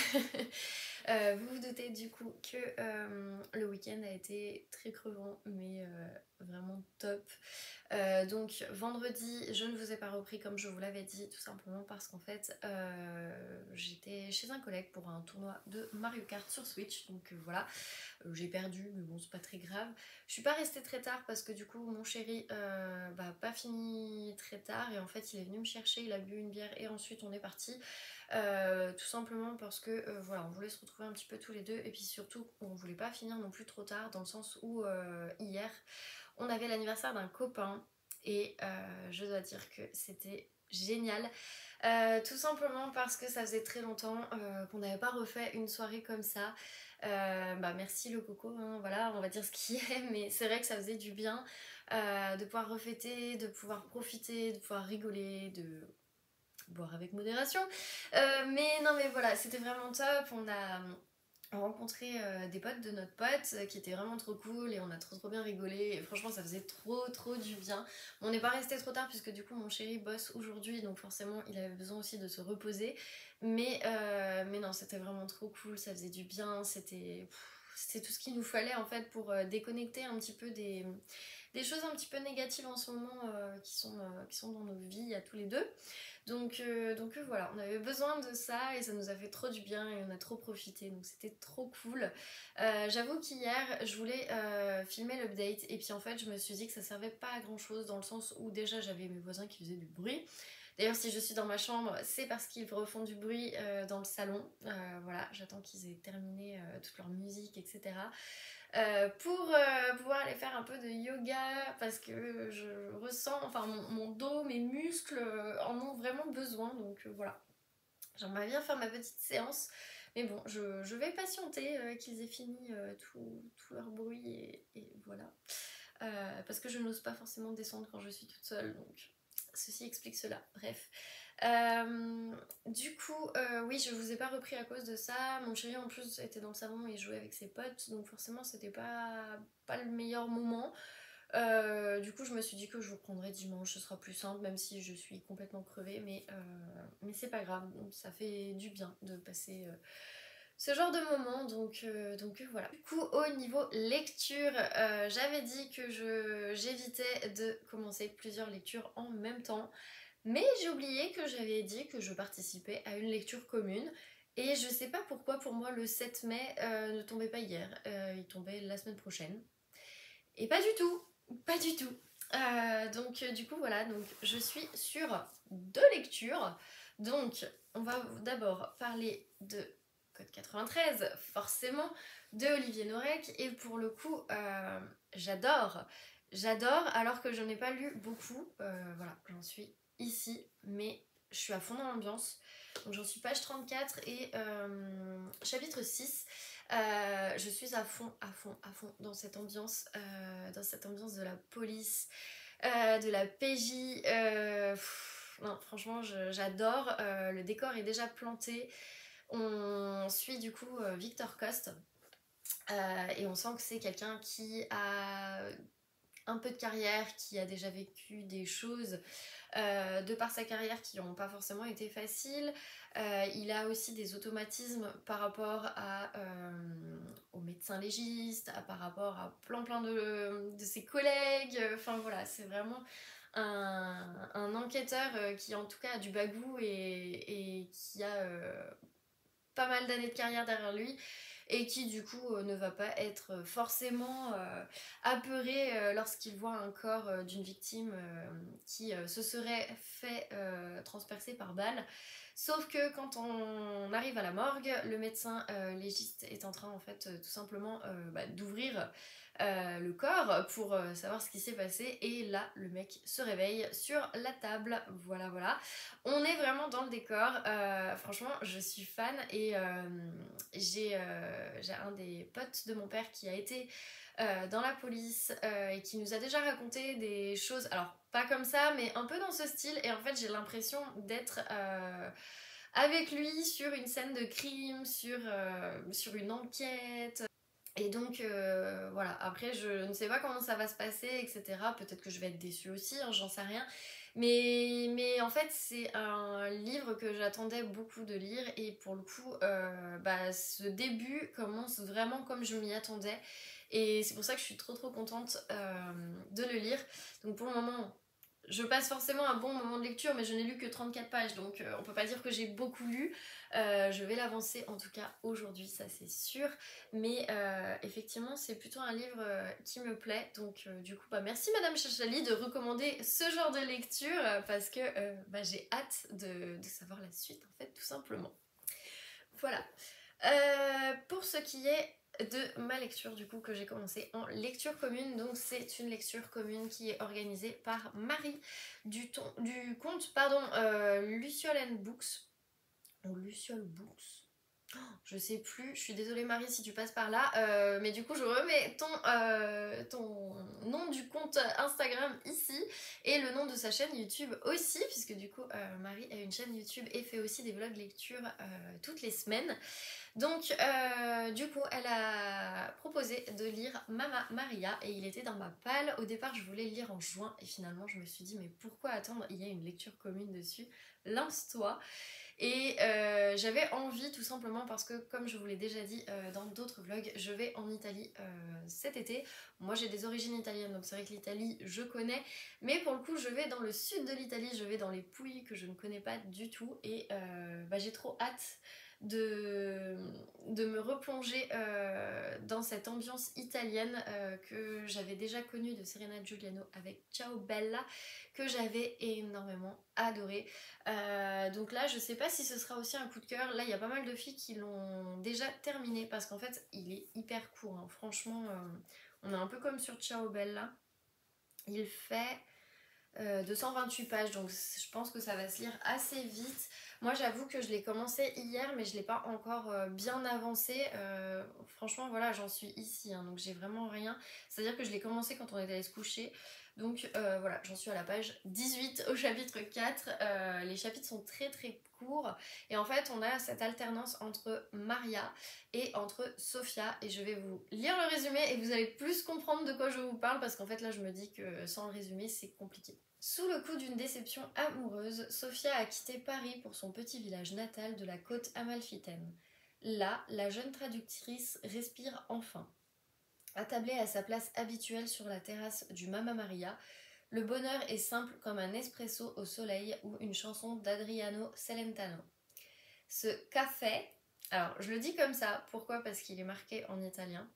Vous vous doutez du coup que le week-end a été très crevant mais vraiment top. Donc vendredi je ne vous ai pas repris comme je vous l'avais dit, tout simplement parce qu'en fait j'étais chez un collègue pour un tournoi de Mario Kart sur Switch, donc voilà, j'ai perdu mais bon c'est pas très grave. Je suis pas restée très tard parce que du coup mon chéri pas fini très tard et en fait il est venu me chercher, il a bu une bière et ensuite on est parti. Tout simplement parce que voilà, on voulait se retrouver un petit peu tous les deux et puis surtout on voulait pas finir non plus trop tard, dans le sens où hier on avait l'anniversaire d'un copain et je dois dire que c'était génial. Tout simplement parce que ça faisait très longtemps qu'on n'avait pas refait une soirée comme ça. Merci le coco, hein, voilà, on va dire ce qui est, mais c'est vrai que ça faisait du bien de pouvoir refêter, de pouvoir profiter, de pouvoir rigoler, de boire avec modération. Mais non mais voilà, c'était vraiment top. On a rencontré des potes de notre pote qui étaient vraiment trop cool et on a trop bien rigolé et franchement ça faisait trop du bien. On n'est pas resté trop tard puisque du coup mon chéri bosse aujourd'hui, donc forcément il avait besoin aussi de se reposer, mais non, c'était vraiment trop cool, ça faisait du bien, c'était tout ce qu'il nous fallait en fait pour déconnecter un petit peu des choses un petit peu négatives en ce moment qui sont dans nos vies à tous les deux. Donc voilà, on avait besoin de ça et ça nous a fait trop du bien et on a trop profité, donc c'était trop cool. J'avoue qu'hier je voulais filmer l'update et puis en fait je me suis dit que ça servait pas à grand chose, dans le sens où déjà j'avais mes voisins qui faisaient du bruit. D'ailleurs si je suis dans ma chambre c'est parce qu'ils refont du bruit dans le salon. Voilà, j'attends qu'ils aient terminé toute leur musique, etc. Pour pouvoir aller faire un peu de yoga parce que je ressens, enfin mon dos, mes muscles en ont vraiment besoin, donc voilà. J'aimerais bien faire ma petite séance, mais bon, je vais patienter qu'ils aient fini tout leur bruit et voilà. Parce que je n'ose pas forcément descendre quand je suis toute seule, donc ceci explique cela. Bref. Du coup, oui, je vous ai pas repris à cause de ça. Mon chéri en plus était dans le salon et jouait avec ses potes, donc forcément c'était pas le meilleur moment. Du coup, je me suis dit que je vous prendrais dimanche, ce sera plus simple, même si je suis complètement crevée, mais c'est pas grave, ça fait du bien de passer ce genre de moment, donc voilà. Du coup, au niveau lecture, j'avais dit que j'évitais de commencer plusieurs lectures en même temps, mais j'ai oublié que j'avais dit que je participais à une lecture commune. Et je sais pas pourquoi, pour moi, le 7 mai ne tombait pas hier, il tombait la semaine prochaine. Et pas du tout, pas du tout. Du coup, voilà, donc je suis sur 2 lectures. Donc, on va d'abord parler de Code 93, forcément, de Olivier Norek. Et pour le coup, j'adore. J'adore, alors que je n'ai pas lu beaucoup. Voilà, j'en suis ici, mais je suis à fond dans l'ambiance. Donc j'en suis page 34 et chapitre 6. Je suis à fond dans cette ambiance de la police, de la PJ. Non, franchement, j'adore. Le décor est déjà planté. On suit du coup Victor Coste et on sent que c'est quelqu'un qui a un peu de carrière, qui a déjà vécu des choses de par sa carrière qui n'ont pas forcément été faciles. Il a aussi des automatismes par rapport aux médecins légistes, par rapport à plein de ses collègues. Enfin voilà, c'est vraiment un enquêteur qui en tout cas a du bagou et qui a pas mal d'années de carrière derrière lui et qui du coup ne va pas être forcément apeuré lorsqu'il voit un corps d'une victime qui se serait fait transpercer par balle. Sauf que quand on arrive à la morgue, le médecin légiste est en train en fait tout simplement d'ouvrir le corps pour savoir ce qui s'est passé et là le mec se réveille sur la table. Voilà, on est vraiment dans le décor. Franchement je suis fan et j'ai un des potes de mon père qui a été dans la police et qui nous a déjà raconté des choses, alors pas comme ça mais un peu dans ce style, et en fait j'ai l'impression d'être avec lui sur une scène de crime, sur une enquête. Et donc voilà, après je ne sais pas comment ça va se passer, etc. Peut-être que je vais être déçue aussi, hein, j'en sais rien. Mais en fait c'est un livre que j'attendais beaucoup de lire et pour le coup ce début commence vraiment comme je m'y attendais. Et c'est pour ça que je suis trop contente de le lire. Donc pour le moment, je passe forcément un bon moment de lecture, mais je n'ai lu que 34 pages, donc on peut pas dire que j'ai beaucoup lu. Je vais l'avancer en tout cas aujourd'hui, ça c'est sûr. Mais effectivement, c'est plutôt un livre qui me plaît. Donc du coup, merci Madame Chachali de recommander ce genre de lecture parce que j'ai hâte de savoir la suite en fait, tout simplement. Voilà. Pour ce qui est de ma lecture du coup que j'ai commencé en lecture commune, donc c'est une lecture commune qui est organisée par Marie du compte Luciole and Books ou Luciole Books, je sais plus, je suis désolée Marie si tu passes par là, mais du coup je remets ton nom du compte Instagram ici et le nom de sa chaîne YouTube aussi, puisque du coup Marie a une chaîne YouTube et fait aussi des vlogs lecture toutes les semaines. Donc du coup elle a proposé de lire Mama Maria et il était dans ma palle. Au départ je voulais le lire en juin et finalement je me suis dit mais pourquoi attendre, il y a une lecture commune dessus, lance-toi. Et j'avais envie tout simplement parce que comme je vous l'ai déjà dit dans d'autres vlogs, je vais en Italie cet été. Moi j'ai des origines italiennes donc c'est vrai que l'Italie je connais, mais pour le coup je vais dans le sud de l'Italie, je vais dans les Pouilles que je ne connais pas du tout et j'ai trop hâte de me replonger dans cette ambiance italienne que j'avais déjà connue de Serena Giuliano avec Ciao Bella, que j'avais énormément adoré. Donc là je sais pas si ce sera aussi un coup de cœur. Là il y a pas mal de filles qui l'ont déjà terminé parce qu'en fait il est hyper court hein. Franchement on est un peu comme sur Ciao Bella, il fait 228 pages donc je pense que ça va se lire assez vite. Moi j'avoue que je l'ai commencé hier mais je l'ai pas encore bien avancé. Franchement voilà, j'en suis ici hein, donc j'ai vraiment rien. C'est à dire que je l'ai commencé quand on est allé se coucher. Donc voilà, j'en suis à la page 18 au chapitre 4. Les chapitres sont très courts et en fait on a cette alternance entre Maria et entre Sophia et je vais vous lire le résumé et vous allez plus comprendre de quoi je vous parle parce qu'en fait là je me dis que sans le résumé c'est compliqué. Sous le coup d'une déception amoureuse, Sophia a quitté Paris pour son petit village natal de la côte amalfitaine. Là, la jeune traductrice respire enfin. Attablée à sa place habituelle sur la terrasse du Mamma Maria, le bonheur est simple comme un espresso au soleil ou une chanson d'Adriano Celentano. Ce café, alors je le dis comme ça, pourquoi? Parce qu'il est marqué en italien.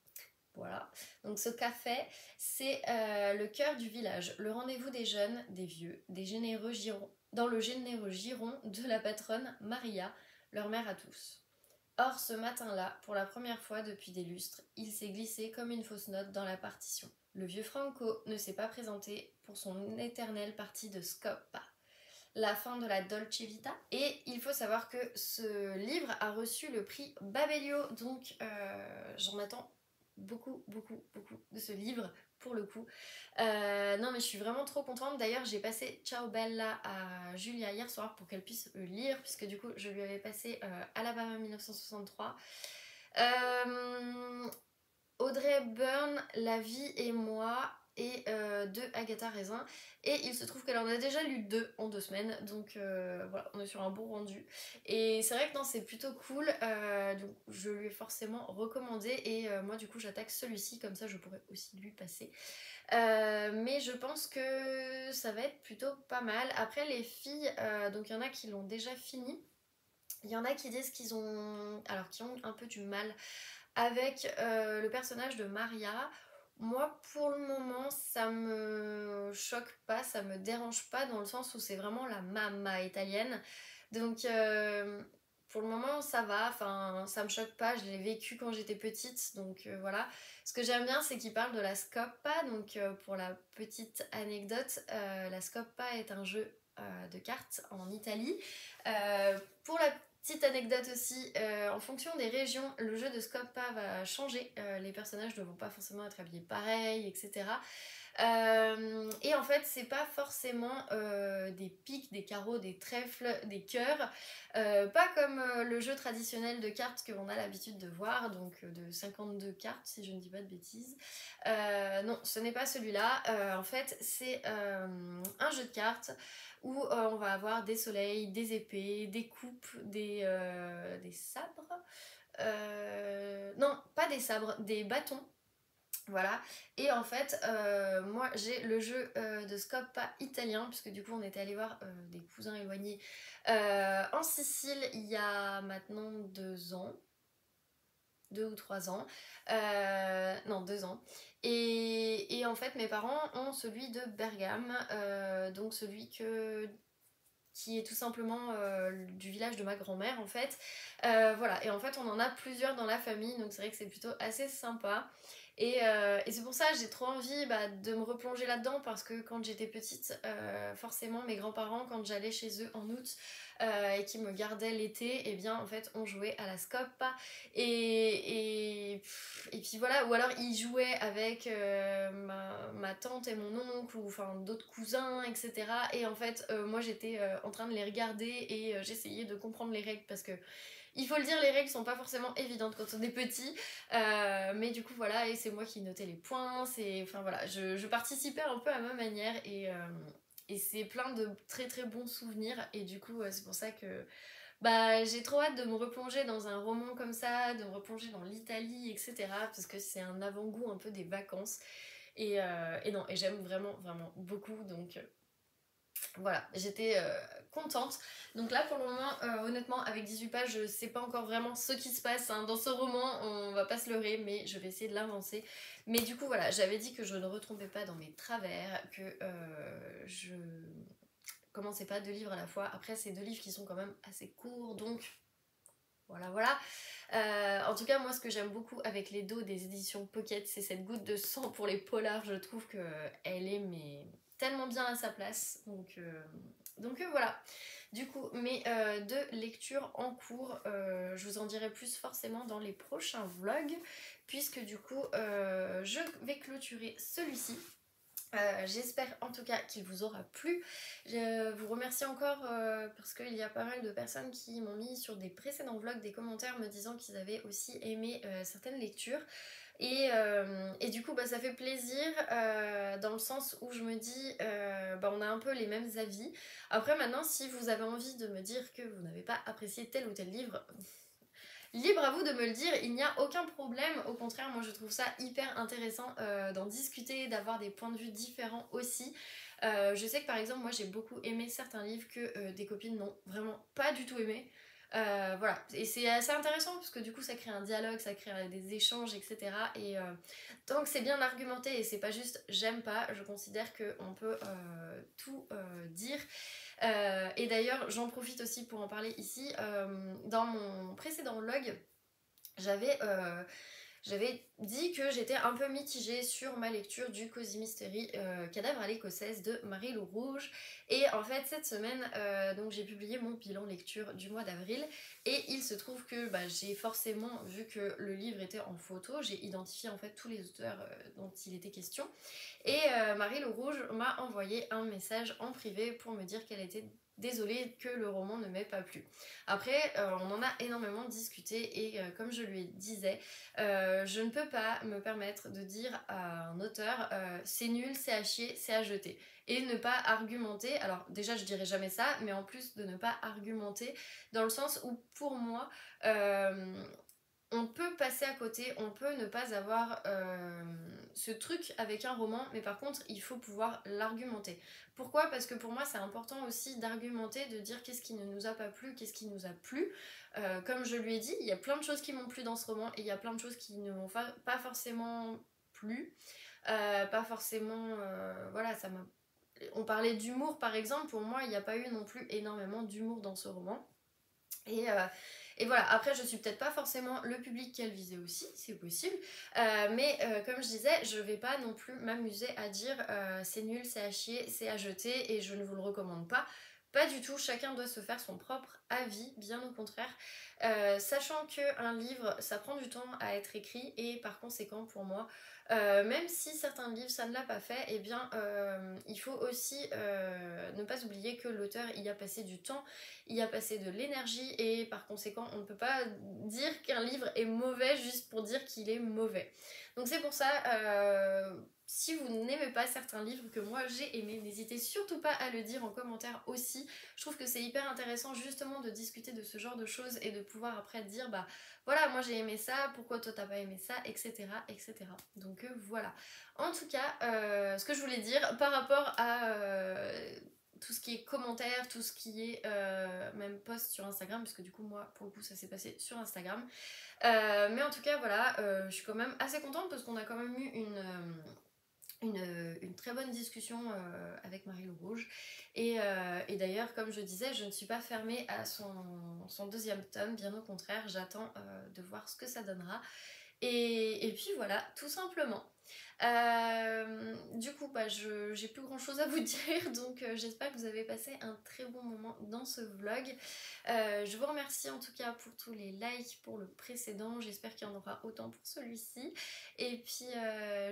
Voilà, donc ce café, c'est le cœur du village, le rendez-vous des jeunes, des vieux, des généreux girons, dans le généreux giron de la patronne Maria, leur mère à tous. Or, ce matin-là, pour la première fois depuis des lustres, il s'est glissé comme une fausse note dans la partition. Le vieux Franco ne s'est pas présenté pour son éternelle partie de Scoppa, la fin de la Dolce Vita. Et il faut savoir que ce livre a reçu le prix Babelio, donc j'en attends beaucoup de ce livre pour le coup. Non mais je suis vraiment trop contente. D'ailleurs j'ai passé Ciao Bella à Julia hier soir pour qu'elle puisse le lire, puisque du coup je lui avais passé Alabama 1963. Audrey Hepburn, La vie et moi, et de Agatha Raisin. Et il se trouve qu'elle en a déjà lu 2 en 2 semaines, donc voilà, on est sur un bon rendu. Et c'est vrai que non, c'est plutôt cool, donc je lui ai forcément recommandé, et moi du coup j'attaque celui-ci, comme ça je pourrais aussi lui passer. Mais je pense que ça va être plutôt pas mal. Après les filles, donc il y en a qui l'ont déjà fini. Il y en a qui disent qu'ils ont... Alors qui ont un peu du mal avec le personnage de Maria. Moi, pour le moment, ça me choque pas, ça me dérange pas, dans le sens où c'est vraiment la mamma italienne. Donc, pour le moment, ça va, enfin, ça me choque pas, je l'ai vécu quand j'étais petite, donc voilà. Ce que j'aime bien, c'est qu'il parle de la Scoppa, donc pour la petite anecdote, la Scoppa est un jeu de cartes en Italie. Pour la petite anecdote aussi, en fonction des régions, le jeu de Scoppa va changer. Les personnages ne vont pas forcément être habillés pareil, etc. Et en fait, c'est pas forcément des piques, des carreaux, des trèfles, des cœurs. Pas comme le jeu traditionnel de cartes que l'on a l'habitude de voir, donc de 52 cartes, si je ne dis pas de bêtises. Non, ce n'est pas celui-là. En fait, c'est un jeu de cartes où on va avoir des soleils, des épées, des coupes, des sabres. Non, pas des sabres, des bâtons. Voilà, et en fait, moi j'ai le jeu de Scoppa italien, puisque du coup on était allé voir des cousins éloignés en Sicile il y a maintenant 2 ans, 2 ou 3 ans, non 2 ans, et en fait mes parents ont celui de Bergame, donc celui qui est tout simplement du village de ma grand-mère en fait. Voilà, et en fait on en a plusieurs dans la famille, donc c'est vrai que c'est plutôt assez sympa. Et c'est pour ça que j'ai trop envie de me replonger là-dedans, parce que quand j'étais petite, forcément mes grands-parents, quand j'allais chez eux en août et qui me gardaient l'été, et bien en fait on jouait à la Scoppa, et puis voilà, ou alors ils jouaient avec ma tante et mon oncle, ou enfin d'autres cousins, etc. Et en fait moi j'étais en train de les regarder, et j'essayais de comprendre les règles, parce que il faut le dire, les règles sont pas forcément évidentes quand on est petit, mais du coup voilà, et c'est moi qui notais les points, enfin voilà, je participais un peu à ma manière, et c'est plein de très très bons souvenirs, et du coup c'est pour ça que j'ai trop hâte de me replonger dans un roman comme ça, de me replonger dans l'Italie, etc. Parce que c'est un avant-goût un peu des vacances, et non, et j'aime vraiment vraiment beaucoup, donc voilà, j'étais contente. Donc là pour le moment, honnêtement, avec 18 pages, je sais pas encore vraiment ce qui se passe hein, dans ce roman, on va pas se leurrer, mais je vais essayer de l'avancer. Mais du coup voilà, j'avais dit que je ne retombais pas dans mes travers, que je commençais pas 2 livres à la fois. Après c'est 2 livres qui sont quand même assez courts, donc voilà voilà. En tout cas moi ce que j'aime beaucoup avec les dos des éditions Pocket, c'est cette goutte de sang pour les polars. Je trouve que elle est tellement bien à sa place, donc voilà. Du coup mes 2 lectures en cours, je vous en dirai plus forcément dans les prochains vlogs, puisque du coup je vais clôturer celui-ci. J'espère en tout cas qu'il vous aura plu. Je vous remercie encore parce qu'il y a pas mal de personnes qui m'ont mis sur des précédents vlogs des commentaires me disant qu'ils avaient aussi aimé certaines lectures. Et du coup ça fait plaisir dans le sens où je me dis on a un peu les mêmes avis. Après maintenant, si vous avez envie de me dire que vous n'avez pas apprécié tel ou tel livre, libre à vous de me le dire, il n'y a aucun problème. Au contraire, moi je trouve ça hyper intéressant d'en discuter, d'avoir des points de vue différents aussi. Je sais que par exemple moi j'ai beaucoup aimé certains livres que des copines n'ont vraiment pas du tout aimé. Voilà, et c'est assez intéressant parce que du coup ça crée un dialogue, ça crée des échanges, etc. Et tant que c'est bien argumenté et c'est pas juste j'aime pas, je considère qu'on peut tout dire. Et d'ailleurs, j'en profite aussi pour en parler ici. Dans mon précédent vlog, j'avais dit que j'étais un peu mitigée sur ma lecture du Cosy Mystery Cadavre à l'écossaise de Marie-Lou Rouge. Et en fait, cette semaine, donc j'ai publié mon bilan lecture du mois d'avril. Et il se trouve que j'ai forcément, vu que le livre était en photo, j'ai identifié en fait tous les auteurs dont il était question. Et Marie-Lou Rouge m'a envoyé un message en privé pour me dire qu'elle était désolée que le roman ne m'ait pas plu. Après, on en a énormément discuté et comme je lui disais, je ne peux pas me permettre de dire à un auteur c'est nul, c'est à chier, c'est à jeter. Et ne pas argumenter, alors déjà je dirais jamais ça, mais en plus de ne pas argumenter dans le sens où pour moi, on peut passer à côté, on peut ne pas avoir ce truc avec un roman, mais par contre il faut pouvoir l'argumenter. Pourquoi ? Parce que pour moi c'est important aussi d'argumenter, de dire qu'est-ce qui ne nous a pas plu, qu'est-ce qui nous a plu. Comme je lui ai dit, il y a plein de choses qui m'ont plu dans ce roman et il y a plein de choses qui ne m'ont pas forcément plu. Pas forcément... voilà, ça m'a... On parlait d'humour par exemple, pour moi il n'y a pas eu non plus énormément d'humour dans ce roman. Et voilà, après je suis peut-être pas forcément le public qu'elle visait aussi, c'est possible, mais comme je disais, je vais pas non plus m'amuser à dire c'est nul, c'est à chier, c'est à jeter et je ne vous le recommande pas. Pas du tout, chacun doit se faire son propre avis, bien au contraire, sachant qu'un livre ça prend du temps à être écrit et par conséquent pour moi, même si certains livres ça ne l'a pas fait, eh bien il faut aussi ne pas oublier que l'auteur y a passé du temps, y a passé de l'énergie et par conséquent on ne peut pas dire qu'un livre est mauvais juste pour dire qu'il est mauvais. Donc c'est pour ça, si vous n'aimez pas certains livres que moi j'ai aimés, n'hésitez surtout pas à le dire en commentaire aussi. Je trouve que c'est hyper intéressant justement de discuter de ce genre de choses et de pouvoir après dire bah voilà, moi j'ai aimé ça, pourquoi toi t'as pas aimé ça, etc. etc. Donc voilà. En tout cas, ce que je voulais dire par rapport à tout ce qui est commentaires, tout ce qui est même post sur Instagram, parce que du coup moi pour le coup ça s'est passé sur Instagram. Mais en tout cas voilà, je suis quand même assez contente parce qu'on a quand même eu une très bonne discussion avec Marie-Lou Rouge et d'ailleurs comme je disais je ne suis pas fermée à son deuxième tome, bien au contraire j'attends de voir ce que ça donnera et puis voilà tout simplement. Du coup j'ai plus grand chose à vous dire donc j'espère que vous avez passé un très bon moment dans ce vlog. Je vous remercie en tout cas pour tous les likes pour le précédent, j'espère qu'il y en aura autant pour celui-ci et puis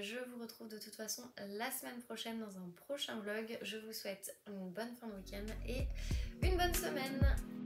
je vous retrouve de toute façon la semaine prochaine dans un prochain vlog. Je vous souhaite une bonne fin de week-end et une bonne semaine.